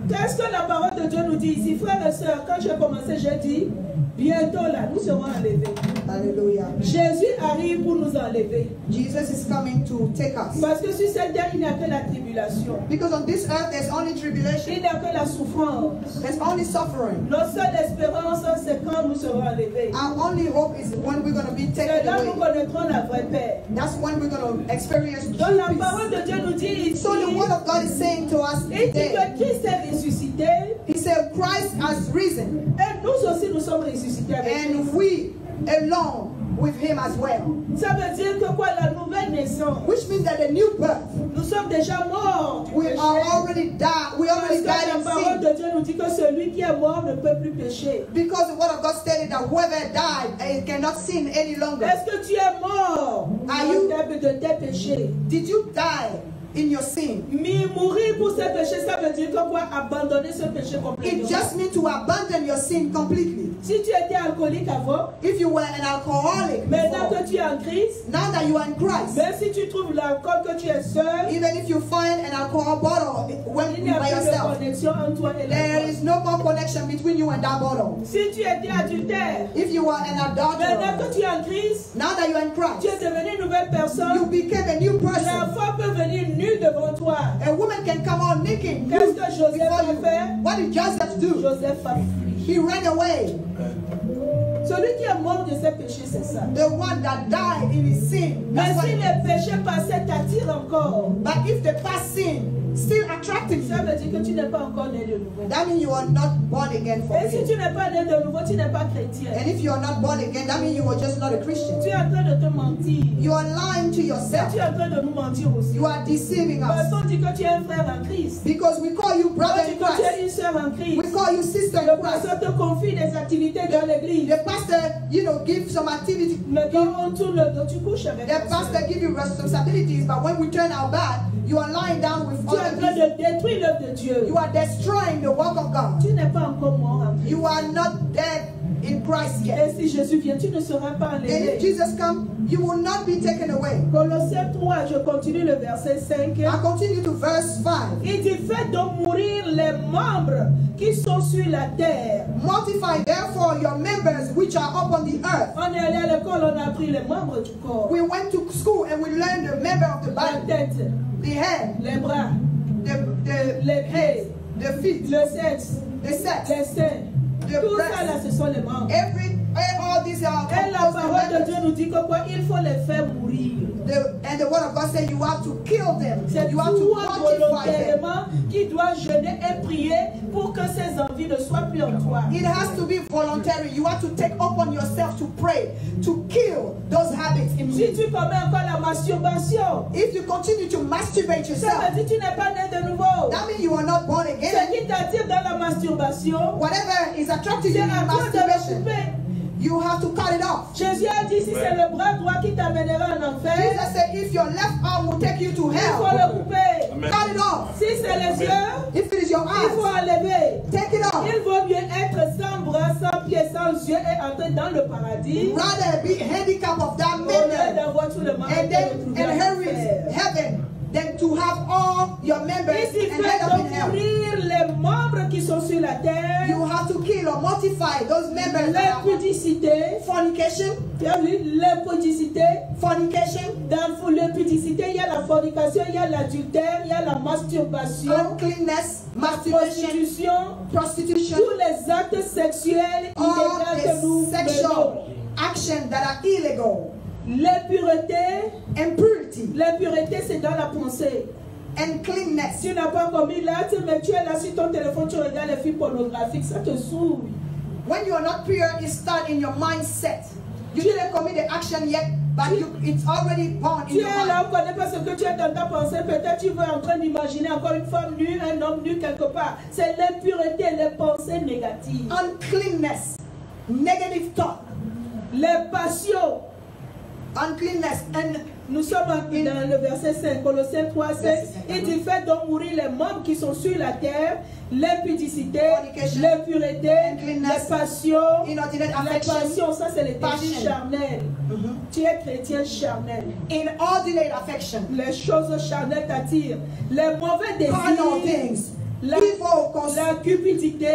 Qu'est-ce que la parole de Dieu nous dit ici? Frères et sœurs, quand j'ai commencé, j'ai dit, bientôt là, nous serons enlevés. Hallelujah. Jésus arrive pour nous enlever. Jesus is coming to take us. Parce que sur cette terre, il n'y a que la tribulation. Because on this earth, there's only tribulation, Il n'y a que la souffrance. there's only suffering. Notre seule espérance, c'est quand nous serons enlevés. Our only hope is when we're going to be C'est taken là que nous away. connaîtrons la vraie paix. That's when we're going to experience Donc true la peace. parole de Dieu nous dit ici, So the word of God is saying to us il dit today, que Christ est ressuscité He said, Christ has risen, et nous aussi nous sommes ressuscités avec Christ. and we alone with Him as well. Ça veut dire que quoi? La nouvelle naissance. Which means that the new birth, Nous sommes déjà morts. du we péché. are already died. We Parce already que died la in parole sin. de Dieu nous dit que celui qui est mort ne peut plus pécher. Because the word of God stated that whoever died cannot sin any longer. Est-ce que tu es mort Are dans you- le de tes péchés? Did you die in your sin? Mais mourir pour ces péchés, ça veut dire que quoi? Abandonner ce péché It complètement. just means to abandon your sin completely. Si tu étais alcoolique avant, If you were an alcoholic maintenant before, que tu es en Christ, now that you are in Christ, même si tu trouves l'alcool que tu es seul, even if you find an alcohol bottle when il n'y you're a by plus de yourself, connexion entre toi et there l'alcool. is no more connection between you and that bottle. Si tu étais adultère, If you are an maintenant adulterer, que tu es en Christ, now that you are in tu es Christ, devenu une nouvelle you personne. became a new La person. femme peut venir nue devant toi. A woman can come out naked Qu'est-ce que Joseph before a you. fait? What did Joseph do? Joseph a fui. He ran away. Celui qui est mort de ses péchés, c'est ça. The one that died in his sin. Mais That's what si it is. les péchés passés t'attirent encore, But if the past sin still attracting ça you, veut dire que tu n'es pas encore né de nouveau. that means you are not born again for Et si real. tu n'es pas né de nouveau, tu n'es pas chrétien. And if you are not born again, that means you are just not a Christian. Tu es en train de te mentir. You are lying to Et yourself. tu es en train de nous mentir aussi. You are deceiving Parce us. qu'on dit que tu es un frère en Christ. Because we call you On brother dit in que tu Christ. es une sœur en Christ. We call you sister Le in Christ. pasteur te confie des activités dans l'église. The pastor, give some activity. Mais quand on tourne le dos, tu couches avec The ta sœur. pastor give you responsibilities, but when we turn our back, you are lying down with Tu es en other train people. de détruire l'œuvre de Dieu. You are destroying the work of God. Tu n'es pas encore mort en Christ. You are not dead in Christ yet. Et si Jésus vient, tu ne seras pas And if enlevé. Jesus comes, you will not be taken away. Colossiens 3, je continue le verset 5. I continue to verse 5. Il dit, faites donc mourir les membres qui sont sur la terre. Mortify therefore your members which are upon the earth. On est allé à l'école, on a appris les membres du corps. We went to school and we learned the member of the La body, tête, the head, les bras, the les pieds, the feet, le sexe, the sex, les seins. the Tout ça là, breast. ce sont les membres. All these are Et la composed parole de members. Dieu nous dit que quoi? Il faut les faire mourir. And the word of God says you have to kill them. C'est You have to toi mortify them. volontairement qui dois jeûner et prier pour que ces envies ne soient plus en toi. It has to be voluntary. You have to take upon yourself to pray, to kill those habits in Si you. tu commets encore la masturbation, If you continue to masturbate ça yourself, veut dire que tu n'es pas né de nouveau. that That means you are not born Ce again. qui t'attire dans la masturbation, Whatever is attracting c'est you à in toi de le masturbation, couper. you have to cut it off. Jésus a dit, si c'est le bras droit qui t'amènera en enfer, Jesus said, if your left arm will take you to il faut hell, le couper. cut it off. Si c'est les yeux, If it is your il faut eyes, enlever. take it off. Il vaut mieux être sans bras, sans pieds, sans yeux et entrer dans le paradis Rather be handicapped of that au lieu member d'avoir tout le mal et and de then retrouver en inherit enfer. heaven than to have all your members Il suffit and end up in de hell. mourir les membres qui sont sur la terre, You have to kill or mortify those members that are l'impudicité, fornication, tu as vu, l'impudicité, fornication, dans l'impudicité, il y a la fornication, il y a l'adultère, il y a la masturbation, uncleanness, masturbation, prostitution, prostitution, tous les actes sexuels all illégaux que nous the sexual menons. actions that are illegal, L'impureté, impurity, l'impureté c'est dans la pensée. uncleanness. Tu n'as pas commis l'acte, mais tu es là sur ton téléphone, tu regardes les films pornographiques, ça te saoule. When you are not pure, it starts in your mindset. You didn't commit the action yet, but it's already born in Tu your es là, mind. on ne connaît pas ce que tu es dans ta pensée. Peut-être tu veux en train d'imaginer encore une femme nue, un homme nu quelque part. C'est l'impureté, les pensées négatives. Uncleanness, negative thought, Les passions. uncleanness, and Nous sommes dans le verset 5, Colossiens 3, 5. Il dit fait donc mourir les membres qui sont sur la terre, l'impudicité, Fornication, l'impureté, uncleanness, les passions. inordinate Les affection, passions, ça c'est les désirs passion. charnels. Tu es chrétien charnel. inordinate affection, Les choses charnelles t'attirent. Les mauvais carnal désirs, things, la, evil, la cupidité,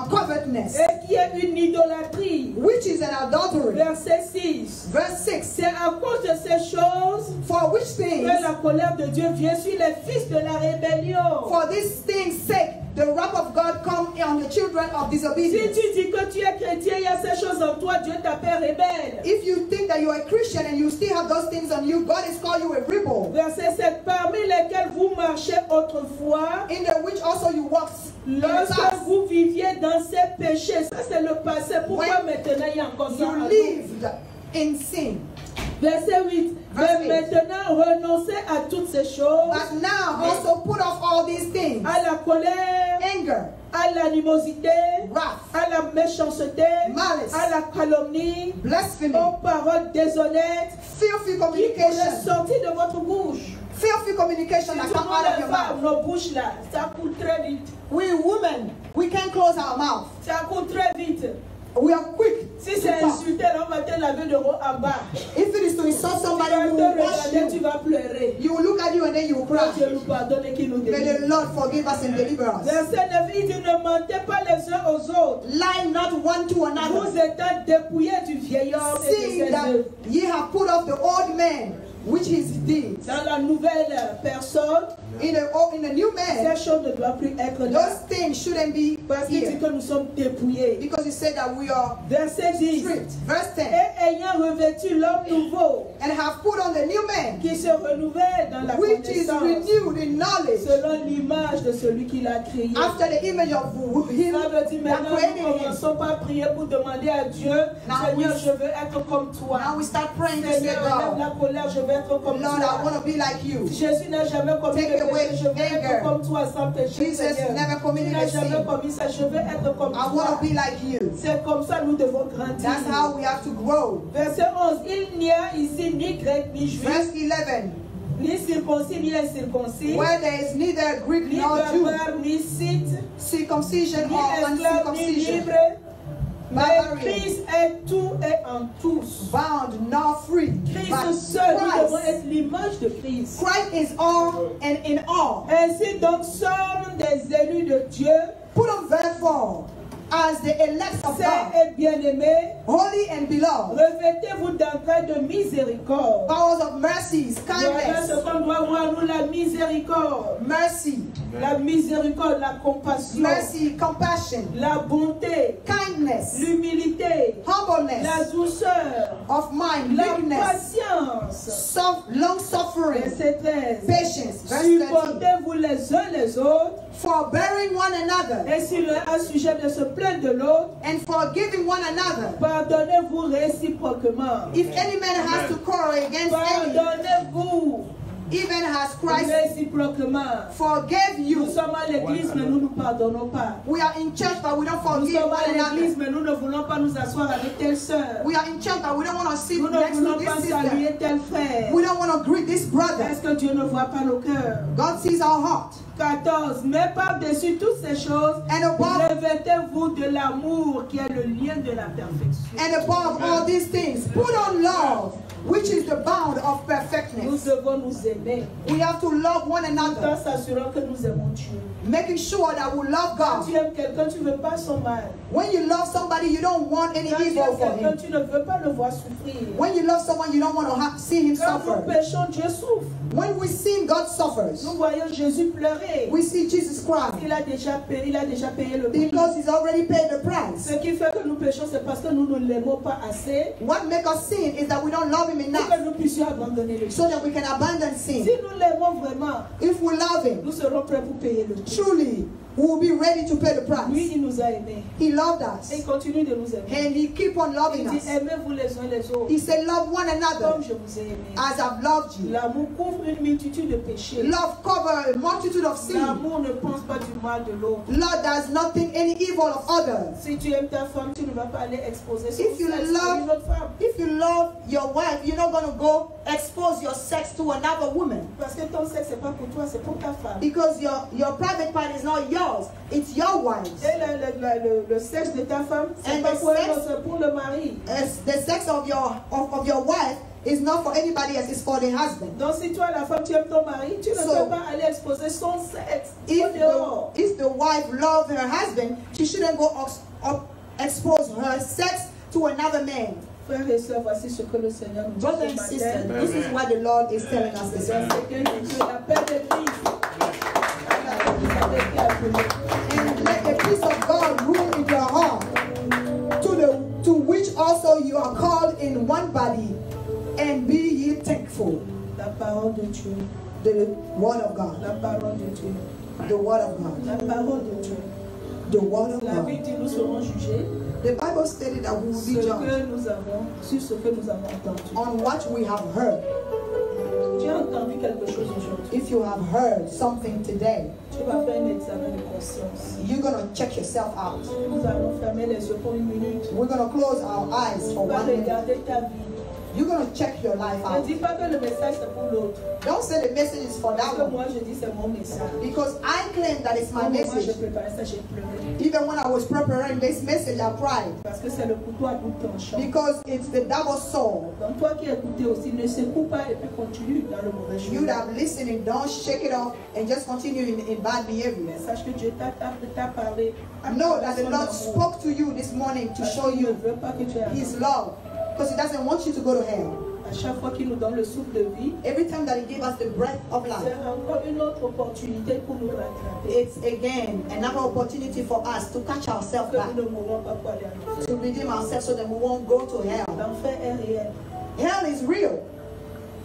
covetousness, et qui est une idolâtrie. which is an adultery. Verset 6. Verse 6, C'est à cause de ces choses for which things, que la colère de Dieu vient sur les fils de la rébellion. for these things' sake, the wrath of God come on the children of Si disobedience. tu dis que tu es chrétien, il y a ces choses en toi, Dieu t'appelle rebelle. If you think that you are a Christian and you still have those things on you, God has called you a rebel, Verset 7. Parmi lesquels vous marchez autrefois, in the which also you walked in the lorsque past. vous viviez dans ces péchés. Ça c'est le passé. Pourquoi When maintenant il y a encore ça en You nous? lived in sin. Verset 8. Verse Mais 8. maintenant renoncez à toutes ces choses, But now also put off all these things, à la colère, anger, à l'animosité, wrath, à la méchanceté, malice, à la calomnie, blasphemy, aux paroles déshonnêtes filthy qui pourraient communication, sortir de votre bouche. filthy communication that Surtout come nous out of les your femmes, mouth. nos bouches là, ça coule très vite. We women, we can close our mouth. Ça coule très vite. We are quick. Si to c'est talk. insulté, là, on va te laver de haut en bas. If it is to insult Tu somebody vas who te will wash regarder, tu you, vas pleurer. you will look at you and then you will Que cry. Dieu nous pardonne et qu'il nous May délivre. the Lord forgive us and deliver us. Verset 9, il dit ne mentez pas les uns aux autres. Lie not one to Vous another, étant dépouillés du vieil homme et de seeing ses that œuvres. ye have put off the old man, which is deeds. Dans la nouvelle personne, In the new man, ces choses ne doivent plus être là. those things shouldn't be Parce qu'il dit here. que nous sommes dépouillés. Because he said that we are Verset 10. stripped. Verse 10. Et ayant revêtu l'homme nouveau, And have put on the new man, qui se renouvelle dans la which is connaissance, renewed in knowledge, selon l'image de celui qui l'a créé. after the image of him Ça veut dire that maintenant, created nous ne him. commençons pas à prier pour demander à Dieu, Now Seigneur, we- je veux être comme toi. Now we start praying to say, Seigneur, enlève God, la colère, je veux être comme Lord, I toi. want to be like you. Jésus n'a jamais commis Take de away péché, je veux anger. être comme toi sans péché, Jesus Seigneur. never committed Tu a n'as jamais sin. commis ça, je veux être comme I want toi. to be like you. C'est comme ça nous devons grandir. That's how we have to grow. Verset 11, il n'y a ici ni grec ni juif, Verse 11. ni circoncis ni incirconcis, Where there is neither Greek ni nor Jew, barbare ni scythe, circumcision ni or esclave ni uncircumcision, libre, mais barbarian, Christ est tout et en tous. bound nor free. Christ But seul, nous devons Christ, être l'image de Christ. Christ is all and in all. Ainsi donc sommes des élus de Dieu, Put on therefore as the elect of saints God, et bien-aimés, holy and beloved, revêtez-vous d'entrailles de miséricorde. powers of mercies, Voilà ce kindness, qu'on doit voir, nous, la miséricorde. mercy, La miséricorde, la compassion, mercy, compassion, la bonté, kindness, l'humilité, la humbleness douceur, of mind, la meekness, patience. long suffering, Verset 13. patience. Verse 13. Supportez-vous les uns les autres, Forbearing one another et si l'un a sujet de se plaindre de l'autre, and forgiving one another. pardonnez-vous réciproquement. If any man has to quarrel against any, Pardonnez-vous. even as Christ réciproquement. forgave Nous you. sommes à l'église, mais nous ne pardonnons pas. We are in church, but we don't Nous forgive sommes à one l'église, another. mais nous ne voulons pas nous asseoir avec telle sœur. We are in church, but we don't want to sit Nous ne next to voulons this pas sister. saluer tel frère. We don't want to greet this brother. Est-ce que Dieu ne voit pas nos cœurs? God sees our heart. 14. Mais par-dessus toutes ces choses, And above, revêtez-vous de l'amour qui est le lien de la perfection. and above all these things, put on love, which is the bound of Nous perfectness. devons nous aimer, We have to love one tout another, en s'assurant que nous aimons Dieu. making sure that we love Quand tu God. aimes quelqu'un, tu ne veux pas son mal. When you love somebody, you don't want any Quand tu evil aimes for quelqu'un, him. tu ne veux pas le voir souffrir. When you love someone, you don't want to see him Quand nous suffer. péchons, Dieu souffre. When we sin, God suffers. Nous voyons Jésus pleurer. We see Jesus cry Il a déjà payé le prix. because he's already paid the price. Ce qui fait que nous péchons, c'est parce que nous ne l'aimons pas assez What makes us sin is that we don't love him pour enough que nous puissions abandonner le so péché. that we can abandon sin. Si nous l'aimons vraiment, If we love him, nous serons prêts pour payer le prix. truly, we will be ready to pay the Lui, price. il nous a aimés. He loved Et il us continue de nous aimer. and he keep on Il loving dit, us. aimez-vous les uns les autres He said, love one comme another je vous ai aimé. as I've loved you. L'amour couvre une multitude de péchés. Love covers a multitude of sin. L'amour ne pense pas du mal de l'autre. Love does not think any evil of others. Si tu aimes ta femme, tu ne vas pas aller exposer son If you sexe à une love, autre femme. if you love your wife, you're not going to go expose your sex to another woman Parce que ton sexe, c'est pas pour toi, c'est pour ta femme. because your private part is not yours. It's your wife's. Et le sexe de ta femme, c'est And pas the pour elle, sex- c'est pour le mari. As the sex of your wife is not for anybody else. It's for the husband. Donc si toi, la femme, tu aimes ton mari, tu ne So, peux pas aller exposer son sexe au If dehors. the wife loves her husband, she shouldn't go expose her sex to another man. Frères et sœurs, voici ce que le Seigneur nous dit Brothers ce and matin. sisters, this is what the Lord is telling us this Dans morning. ce qu'il dit, que la paix de Christ, vous avez été appelés. And let the peace of God rule in your heart, to which also you are called in one body, and be ye thankful. La parole de Dieu, The word of God. la parole de Dieu, The word of God. la parole de Dieu. The word of La God. Bible dit nous serons jugés The Bible stated that we will be judged sur ce que nous avons entendu. on what we have heard. Tu as entendu quelque chose aujourd'hui. If you have heard something today, Tu vas faire un examen de conscience. you're going to check yourself out. Nous allons fermer les yeux pour une minute. We're going to close our eyes Tu for vas 1 minute. regarder ta vie. You're going to check your life Ne out. dis pas que le message c'est pour l'autre. Don't say the message is for Parce that que one. moi je dis c'est mon message. Because I claim that it's my Quand moi je message. préparais ça, j'ai pleuré. Even when I was preparing this message, I cried. Parce que c'est le couteau à double tranchant. Because it's the double sword. Donc toi qui écoutes aussi, ne secoue pas et puis continue dans le mauvais You chemin. that listening, don't shake it off and just continue in bad behavior. Sache que Dieu t'a parlé. Know that the Son Lord amour. spoke to you this morning to Parce show qu'il ne you veut pas que tu aies His un- love. Because He doesn't want you to go to hell. À chaque fois qu'il nous donne le souffle de vie, Every time that He gave us the breath of c'est life, encore une autre opportunité pour nous rattraper. it's again another opportunity for us to catch ourselves Que back, nous ne mourrons pas pour aller en enfer. to redeem ourselves so that we won't go to hell. L'enfer est réel. Hell is real.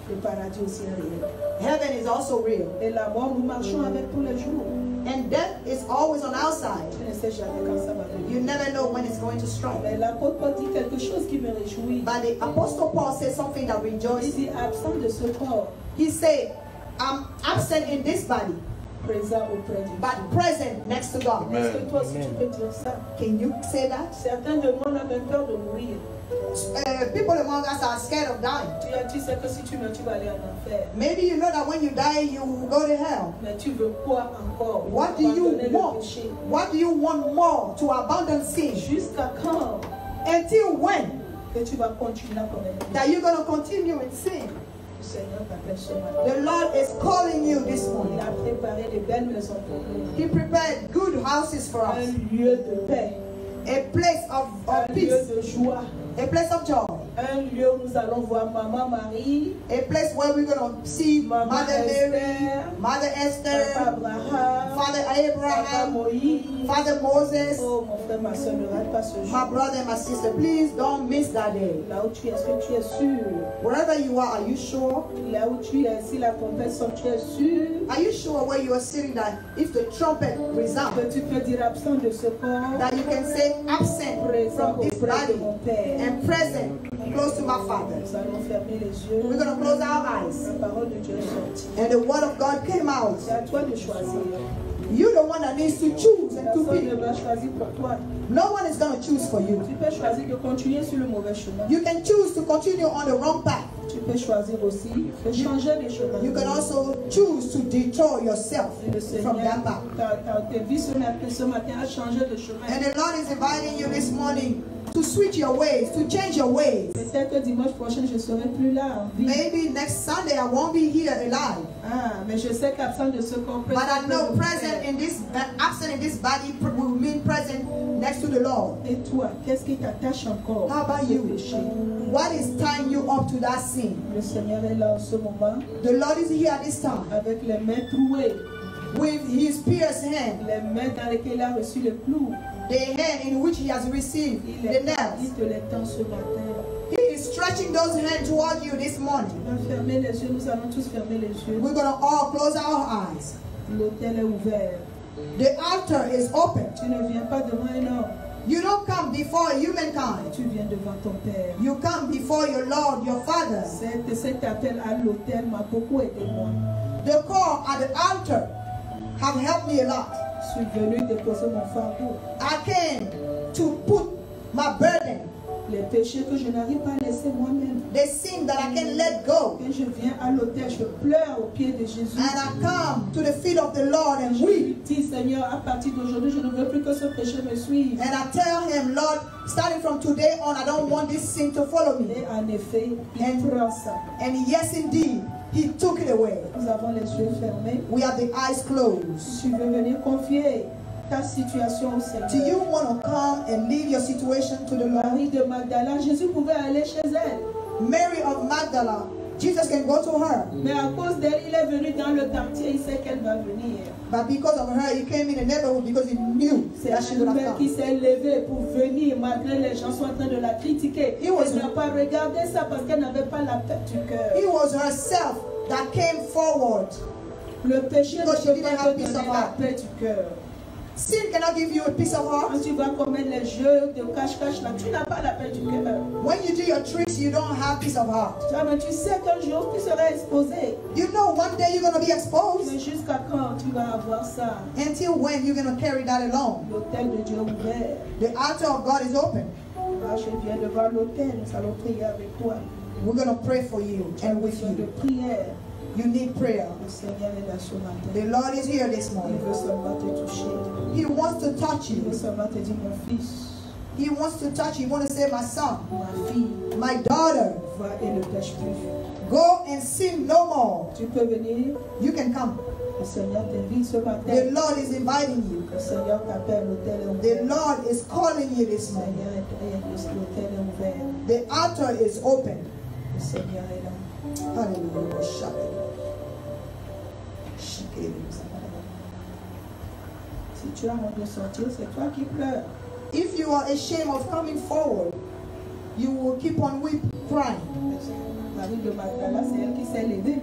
Le paradis aussi est réel. Heaven is also real. Et la mort, nous marchons avec tous les jours. And death is always on our side. Tu ne sais jamais quand ça va venir. You never know when it's going to strike. Mais l'apôtre Paul dit quelque chose qui me réjouit. But the Apostle Paul said something that Il rejoiced. dit absent de ce corps, He said, I'm absent in this body, présent auprès de Dieu. but present next to God. Est-ce que toi aussi tu peux dire ça? Can you say that? Certains de nous on a même peur de mourir. People among us are scared of dying. Tu sais que si tu meurs, tu vas aller en enfer. Maybe you know that when you die, you will go to hell. Mais tu veux quoi encore? What do you Abandonner le want? péché. What do you want more to abandon sin? Jusqu'à quand Until when? que tu vas continuer à commettre? That you're going to continue in sin? Le Seigneur t'appelle ce matin. The Lord is calling you this Il morning. a préparé de belles maisons pour nous. He prepared good houses for us. Un lieu de paix. A place of Un lieu peace. de joie. A place of joy. Un lieu où nous allons voir Maman Marie, A place where we're going to see Maman Mother Mary, Esther, Mother Papa Esther, Abraham, Father Papa Abraham, Moïse. Father Moses. Oh mon frère, ma soeur, ne rate pas ce My jour. brother and my sister, please don't miss that day. Là où tu es, est-ce que tu es sûr? Wherever you are you sure? Là où tu es, si la trompette sonne, tu es sûr Are you sure where you are sitting that if the trumpet resounds, que tu peux dire absent de ce corps, that you can say absent présent from this auprès de body mon Père. and present close to my Father. Nous allons fermer les yeux. We're going to close our eyes. La parole de Dieu est sortie. And the word of God came out. C'est à toi de choisir. You're the one that needs to choose and to Personne ne pick. va choisir pour toi. No one is going to choose for you. Tu peux choisir de continuer sur le mauvais chemin. You can choose to continue on the wrong path. Tu peux choisir aussi de changer les chemins. You can also choose to detour yourself Le from Seigneur, that path. ta vie ce matin a changé de chemin. And the Lord is inviting you this morning to switch your ways, to change your ways. Peut-être que dimanche prochain, je ne serai plus là en vie. Maybe next Sunday I won't be here alive. Ah, mais je sais qu'absent de ce corps But I know présent, present in this, absent in this body will mean present next to the Lord. et toi, qu'est-ce qui t'attache encore How about au you? péché? What is tying you up to that sin? Le Seigneur est là en ce moment The Lord is here at this time avec les mains trouées, with his pierced hand, les mains dans lesquelles il a reçu le clou. the hand in which he has received Il the nails. te les tend ce matin. He is stretching those hands toward you this morning. On va fermer les yeux, nous allons tous fermer les yeux. We're going to all close our eyes. L'autel est ouvert. The altar is open. Tu ne viens pas devant un homme, You don't come before humankind. tu viens devant ton Père. You come before your Lord, your Father. Cet appel à l'autel m'a beaucoup aidé moi. The call at the altar have helped me a lot. Je suis venu déposer mon fardeau. I came to put my burden, Les péchés que je n'arrive pas à laisser moi-même. the sin that I can let go. Quand je viens à l'autel, je pleure aux pieds de Jésus. And I come to the feet of the Lord and Je weep. lui dis, Seigneur, à partir d'aujourd'hui, je ne veux plus que ce péché me suive. And I tell him, Lord, starting from today on, I don't want this sin to follow me. Et en effet, il prend ça. And yes, indeed, he took it away. Nous avons les yeux fermés. We have the eyes closed. Tu veux venir confier ta situation au Do Seigneur. you want to come and leave your situation to the Lord? Marie de Magdala, Jésus pouvait aller chez elle. Mary of Magdala, Jesus can go to her. Mais à cause d'elle, il est venu dans le quartier, il sait qu'elle va venir. But because of her, he came in the neighborhood because he knew C'est that she would un have homme qui come. s'est levé pour venir malgré les gens sont en train de la critiquer. He was- Elle n'a pas regardé ça parce qu'elle n'avait pas la paix du cœur. It was herself that came forward. Le péché ne Because she peut didn't pas have te peace donner of la heart. paix du cœur. Sin cannot give you a peace of Quand heart. tu vas commettre les jeux de cache-cache là, tu n'as pas la paix du cœur. When you do your tricks, you don't have peace of heart. Mais tu sais qu'un jour tu seras exposé. You know one day you're going to be exposed. Mais jusqu'à quand tu vas avoir ça? Until when you're going to carry that alone? L'autel de Dieu est ouvert. The altar of God is open. Là, je viens devant l'autel, nous allons prier avec toi. We're going to pray for you and with Besoin de you. prière. You need prayer. Le Seigneur est là ce matin. The Lord is here this Il morning. veut seulement te toucher. He wants to touch Il you. veut seulement te dire, mon fils, He wants to touch you. He wants to say, my son, ma fille, my daughter, va et ne pêche plus. go and sin no more. Tu peux venir. You can come. Le Seigneur t'invite ce The matin. Lord is inviting you. Le Seigneur t'appelle, l'autel est The ouvert. Lord is calling you Le this morning. Seigneur l'autel est ouvert. The altar is open. Le Seigneur est là. Hallelujah. Si tu as honte de sortir, c'est toi qui pleures. If you are ashamed of coming forward, you will keep on crying. Marie de Magdala, c'est elle qui s'est levée.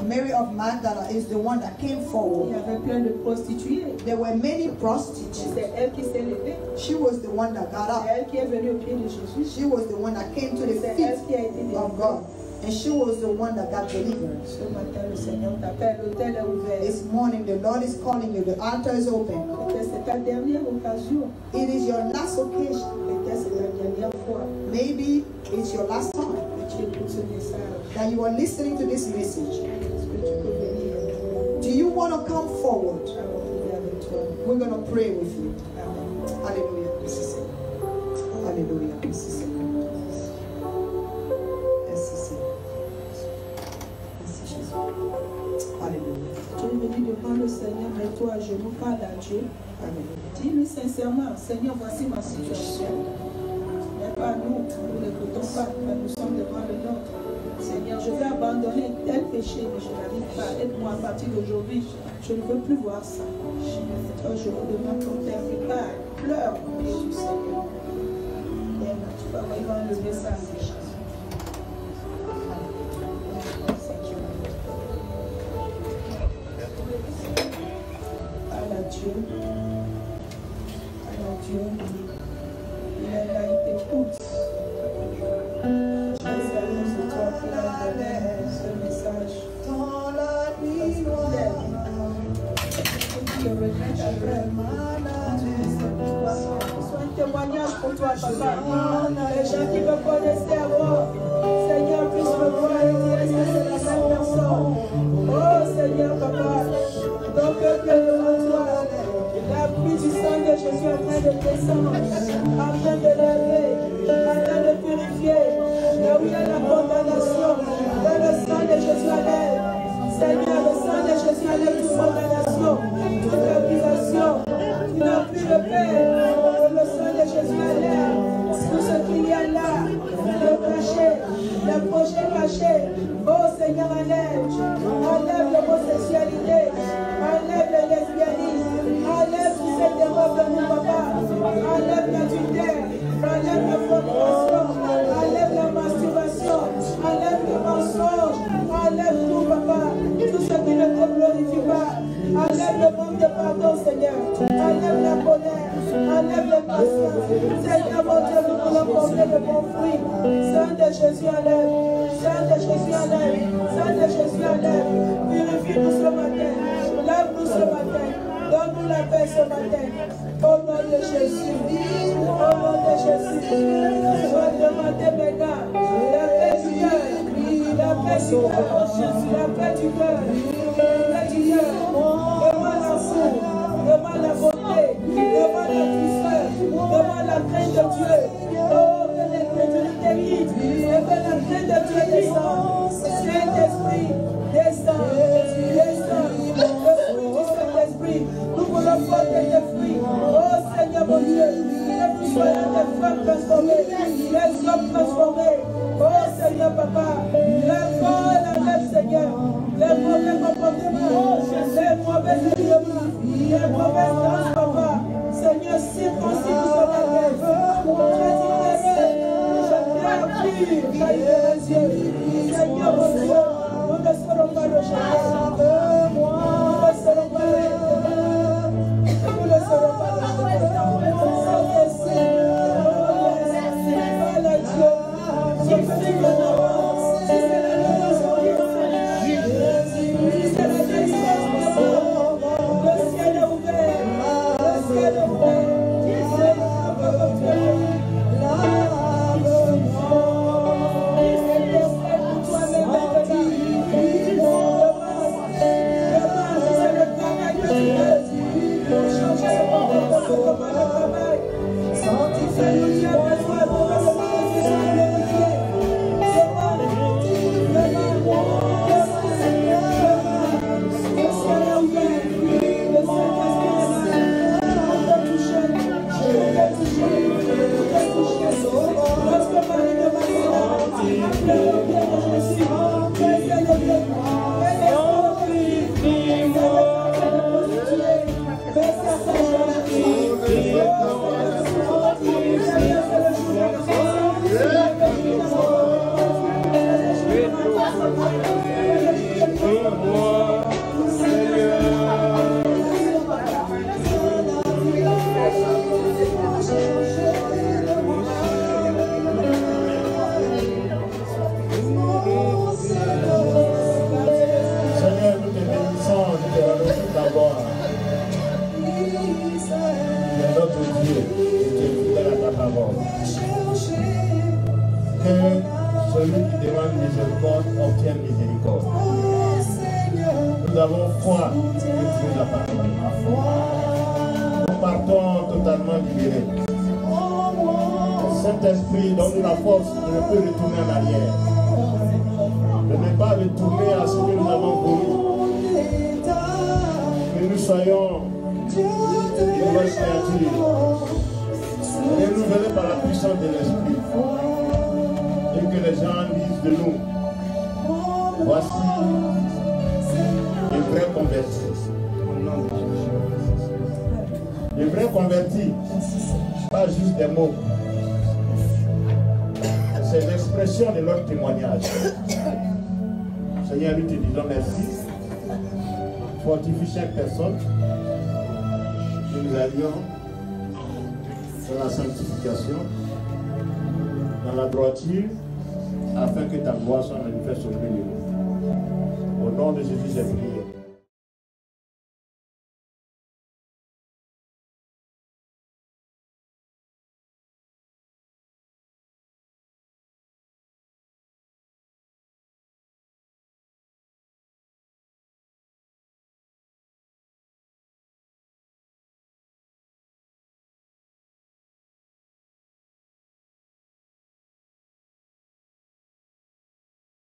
Mary of Magdala is the one that came Il y forward. avait plein de prostituées. There were many prostitutes. C'est elle qui s'est levée. She was the one that got C'est up. elle qui est venue au pied de Jésus. She was the one that came to the C'est feet elle qui a été of délivrée. God. And she was the one that got delivered. Ce matin, le Seigneur t'appelle. L'autel est ouvert. This morning, the Lord is calling you. The altar is open. Peut-être c'est ta dernière occasion. It is your last occasion. Peut-être c'est ta dernière fois Maybe it's your last time que tu écoutes ce message. that you are listening to this message. Est-ce que tu peux venir? Do you want to come forward? Allons prier avec toi. We're going to pray with you. Amen. Alléluia. Merci Seigneur. Alléluia. Merci Seigneur. Merci Seigneur. Merci Jésus. Alléluia. Tu es venu devant le Seigneur, mets-toi à genoux, parle à Dieu. Alléluia. Dis-lui sincèrement, Seigneur, voici ma situation. Mais pas nous, nous n'écoutons pas, mais nous sommes devant le nôtre. Seigneur, je vais abandonner tel péché, mais je n'arrive pas. Aide-moi à partir d'aujourd'hui. Je ne veux plus voir ça. Toi, je vous demande ton Père qui parle. Pleure au pied du Seigneur. Et tu vas voir, il va enlever ça. Parle à Dieu. Parle à Dieu. Il est là, il t'écoute. ce message. Dans la nuit noire, je regrette après. Soit un témoignage pour toi, papa. Les gens qui me connaissaient avant, Seigneur, puisse me voir et dire est-ce que c'est la même personne. Oh Seigneur, papa, ton peuple est devant toi. La pluie du sang de Jésus est en train de descendre, en train de laver, en train de purifier. Là où il y a la condamnation, que le sang de Jésus enlève. Seigneur, le sang de Jésus enlève toute condamnation, toute accusation. Tu n'as plus de paix. Que le sang de Jésus enlève tout ce qu'il y a là, le caché, le projet caché. Oh Seigneur, enlève l'homosexualité, enlève le lesbianisme, enlève tous ces terreurs de mon papa, enlève l'adultère, enlève la fornication, enlève la masturbation, enlève le mensonge, enlève tout papa, tout ce qui ne te glorifie pas, enlève le manque de pardon Seigneur, enlève la colère, enlève le patience. Seigneur mon Dieu, nous voulons porter de bons fruits. Sang de Jésus enlève, sang de Jésus enlève, sang de Jésus enlève. Purifie-nous ce matin, lave-nous ce matin, donne-nous la paix ce matin. Au nom de Jésus, au nom de Jésus, je vais demander maintenant la paix du cœur, la paix du cœur, la paix du cœur, la paix du cœur. Demande l'amour, demande la beauté, demande la douceur, demande la crainte de Dieu. Oh, que l'incrédulité quitte et que la crainte de Dieu descende. Saint-Esprit, descend, descend. Le fruit du Saint-Esprit, nous voulons porter des fruits. Oh Seigneur mon Dieu, que nous soyons des femmes transformées, des hommes transformés. Oh Seigneur Papa, les vols enlève Seigneur, les mauvais comportements, les mauvais éléments, les mauvaises danses Papa. Seigneur, circoncis nous ce matin. Seigneur mon Dieu, nous ne serons pas rejetés. Nous ne serons pas rejetés. Nous ne serons pas rejetés. Voilà Dieu. Si c'est la le ciel est ouvert. Le ciel est ouvert. Nous avons foi que tu es la parole. Nous partons totalement libérés. Saint-Esprit, donne-nous la force de ne plus retourner en arrière. De ne pas retourner à ce que nous avons voulu. Que nous soyons une nouvelle créature, renouvelés par la puissance de l'Esprit. Et que les gens disent de nous, voici les vrais convertis. Les vrais convertis, pas juste des mots. C'est l'expression de leur témoignage. Seigneur, nous te disons merci. Fortifie chaque personne. Que nous allions dans la sanctification, dans la droiture, afin que ta gloire soit manifestée. fait s'occuper de nous. Au nom de Jésus, j'ai prié.